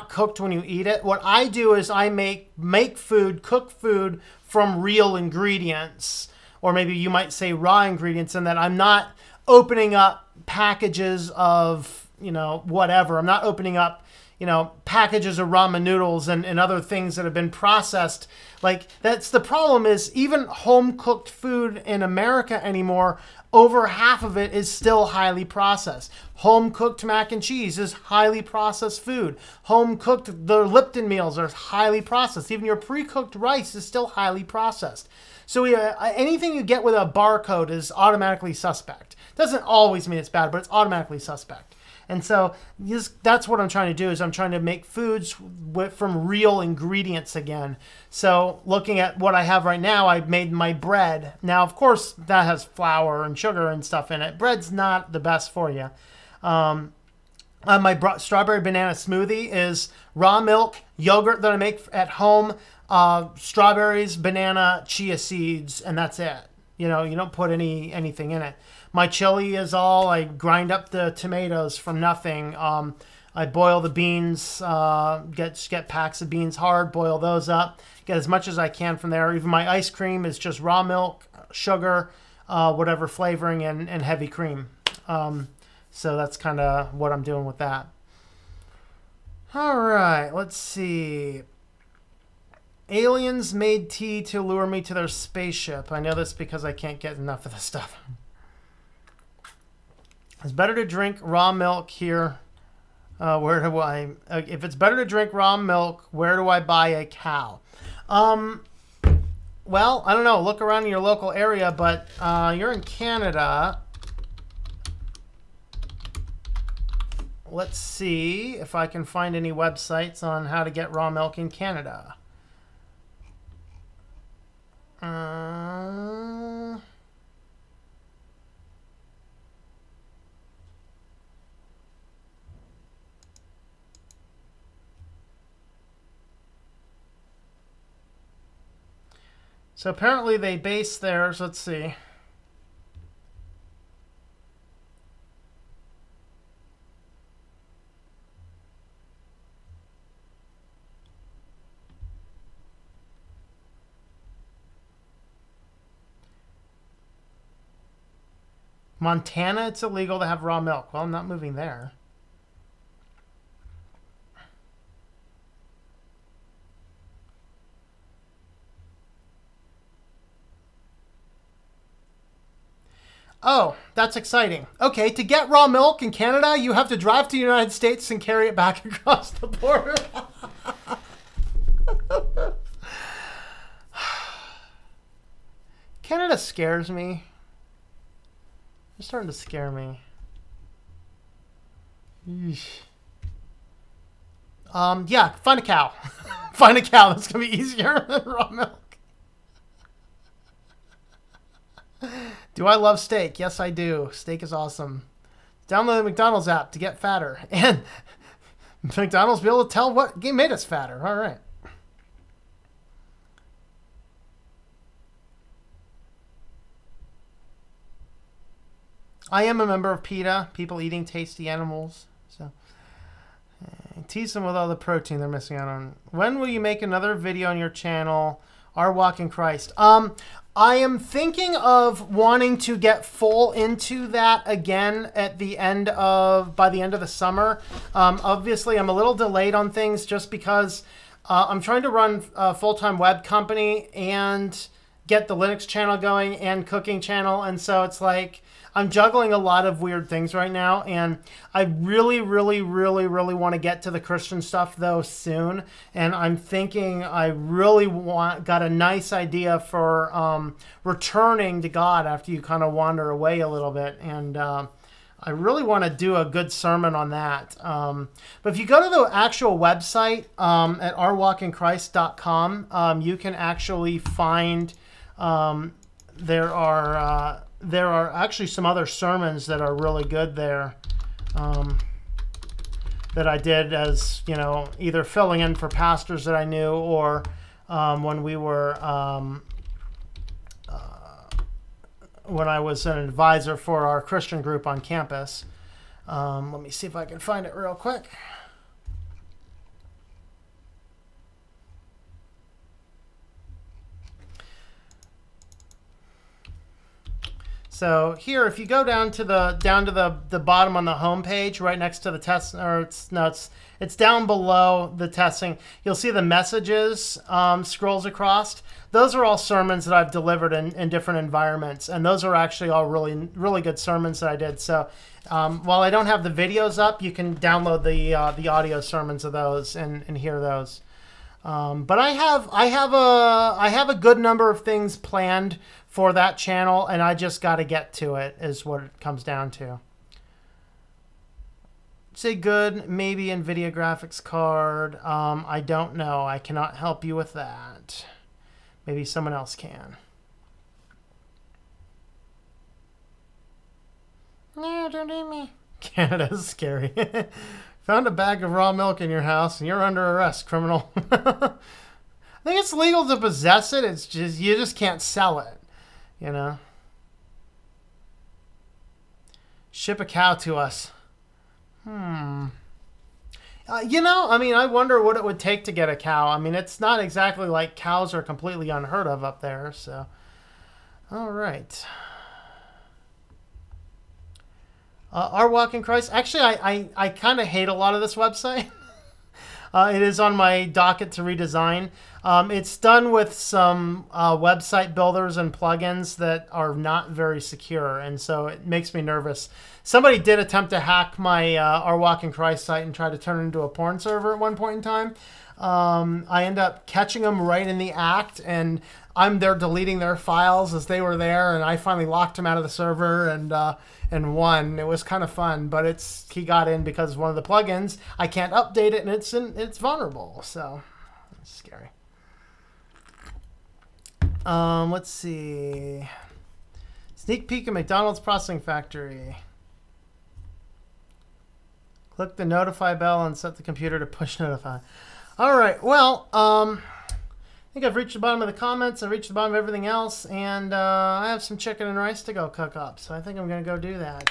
cooked when you eat it. What I do is I make food, cook food from real ingredients, or maybe you might say raw ingredients, in that I'm not opening up packages of, you know, whatever. I'm not opening up, you know, packages of ramen noodles and other things that have been processed. Like, that's the problem, is even home cooked food in America anymore, over half of it is still highly processed. Home cooked mac and cheese is highly processed food. Home cooked, the Lipton meals are highly processed. Even your pre-cooked rice is still highly processed. So anything you get with a barcode is automatically suspect. Doesn't always mean it's bad, but it's automatically suspect. And so that's what I'm trying to do, is I'm trying to make foods from real ingredients again. So looking at what I have right now, I've made my bread. Now, of course, that has flour and sugar and stuff in it. Bread's not the best for you. My strawberry banana smoothie is raw milk, yogurt that I make at home, strawberries, banana, chia seeds, and that's it. You know, you don't put anything in it. My chili is all, I grind up the tomatoes from nothing. I boil the beans, get packs of beans hard, boil those up, get as much as I can from there. Even my ice cream is just raw milk, sugar, whatever flavoring, and heavy cream. So that's kind of what I'm doing with that. All right, let's see. Aliens made tea to lure me to their spaceship. I know this because I can't get enough of this stuff. It's better to drink raw milk here. Where do I... if it's better to drink raw milk, where do I buy a cow? Well, I don't know. Look around in your local area, but you're in Canada. Let's see if I can find any websites on how to get raw milk in Canada. So apparently they base theirs, let's see. Montana, it's illegal to have raw milk. Well, I'm not moving there. Oh, that's exciting. Okay, to get raw milk in Canada, you have to drive to the United States and carry it back across the border. Canada scares me. It's starting to scare me. Eesh. Yeah, find a cow. Find a cow. That's going to be easier than raw milk. Do I love steak? Yes, I do. Steak is awesome. Download the McDonald's app to get fatter. And McDonald's will be able to tell what made us fatter. All right. I am a member of PETA, People Eating Tasty Animals. So tease them with all the protein they're missing out on. When will you make another video on your channel, Our Walk in Christ? I am thinking of wanting to get full into that again at the end of, by the end of the summer. Obviously, I'm a little delayed on things just because I'm trying to run a full-time web company and get the Linux channel going and cooking channel. And so it's like I'm juggling a lot of weird things right now. And I really want to get to the Christian stuff, though, soon. And I'm thinking I really got a nice idea for returning to God after you kind of wander away a little bit. And I really want to do a good sermon on that. But if you go to the actual website at ourwalkinchrist.com, you can actually find there are actually some other sermons that are really good there that I did as, you know, either filling in for pastors that I knew or when we were when I was an advisor for our Christian group on campus. Let me see if I can find it real quick. So here, if you go down to the bottom on the home page, right next to the test, or it's down below the testing, you'll see the messages scrolls across. Those are all sermons that I've delivered in different environments, and those are actually all really good sermons that I did. So while I don't have the videos up, you can download the audio sermons of those and hear those. But I have a good number of things planned for that channel, and I just got to get to it, is what it comes down to. Say good, maybe NVIDIA graphics card. I don't know. I cannot help you with that. Maybe someone else can. No, don't do me. Canada's scary. Found a bag of raw milk in your house and you're under arrest, criminal. I think it's legal to possess it. It's just, you just can't sell it, you know. Ship a cow to us. You know, I mean, I wonder what it would take to get a cow. I mean, it's not exactly like cows are completely unheard of up there, so. All right. Our Walk in Christ. Actually, I kind of hate a lot of this website. It is on my docket to redesign. It's done with some website builders and plugins that are not very secure, and so it makes me nervous. Somebody did attempt to hack my Our Walk in Christ site and try to turn it into a porn server at one point in time. I end up catching them right in the act, and I'm there deleting their files as they were there, and I finally locked him out of the server and won. It was kind of fun, but he got in because one of the plugins, I can't update it, and it's vulnerable, so it's scary. Let's see. Sneak peek at McDonald's processing factory. Click the notify bell and set the computer to push notify. All right, well, I think I've reached the bottom of the comments. I've reached the bottom of everything else, and I have some chicken and rice to go cook up, so I think I'm going to go do that.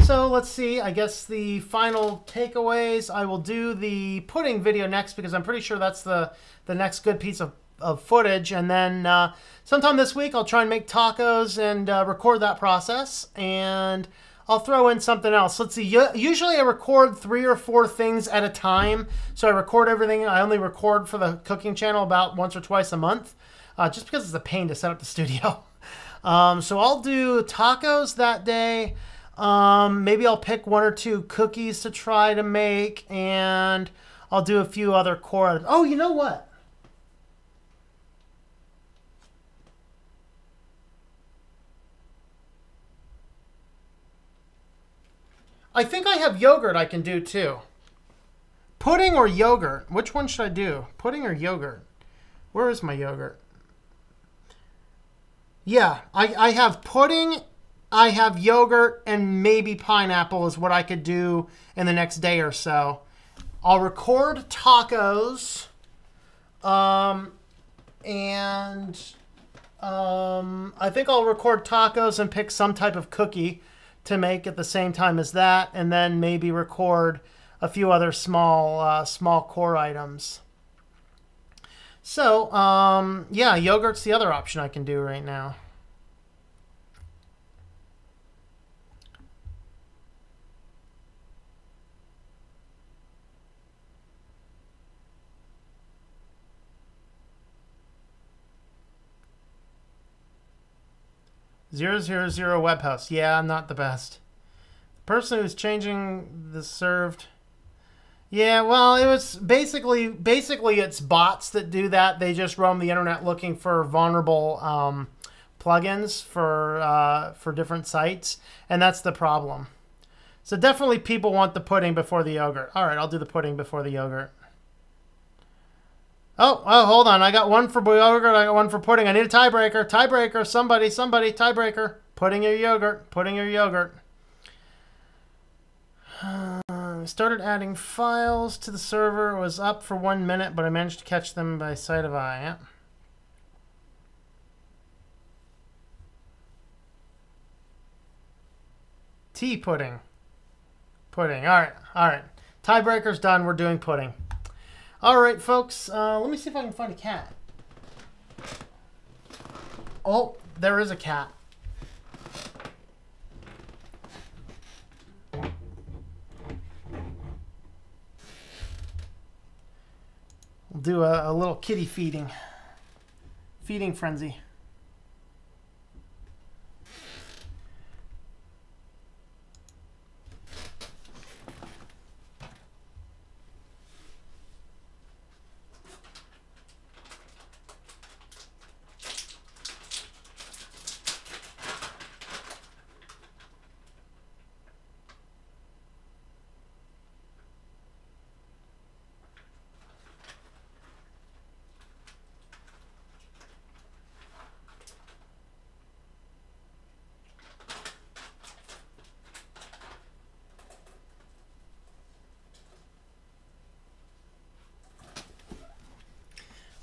So let's see. I guess the final takeaways, I will do the pudding video next because I'm pretty sure that's the next good piece of footage, and then sometime this week I'll try and make tacos and record that process, and I'll throw in something else. Let's see. Usually I record 3 or 4 things at a time. So I record everything. I only record for the cooking channel about once or twice a month, just because it's a pain to set up the studio. So I'll do tacos that day. Maybe I'll pick 1 or 2 cookies to try to make, and I'll do a few other core. Oh, you know what? I think I have yogurt I can do too. Pudding or yogurt? Which one should I do? Pudding or yogurt? Where is my yogurt? Yeah, I have pudding, I have yogurt, and maybe pineapple is what I could do in the next day or so. I'll record tacos, and I think I'll record tacos and pick some type of cookie to make at the same time as that, and then maybe record a few other small core items. So, yeah, yogurt's the other option I can do right now. .000 web host. Yeah, I'm not the best. The person who's changing the served. Yeah, well, it was basically it's bots that do that. They just roam the internet looking for vulnerable plugins for different sites, and that's the problem. So definitely people want the pudding before the yogurt. All right, I'll do the pudding before the yogurt. Oh, hold on. I got one for yogurt. I got one for pudding. I need a tiebreaker. Tiebreaker. Somebody, tiebreaker. Pudding or yogurt. Pudding or yogurt. Started adding files to the server. It was up for 1 minute, but I managed to catch them by sight of eye. Yeah. Tea pudding. Pudding. All right. All right. Tiebreaker's done. We're doing pudding. All right, folks. Let me see if I can find a cat. Oh, there is a cat. We'll do a little kitty feeding frenzy.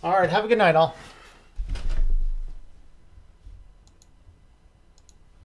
All right, have a good night, all.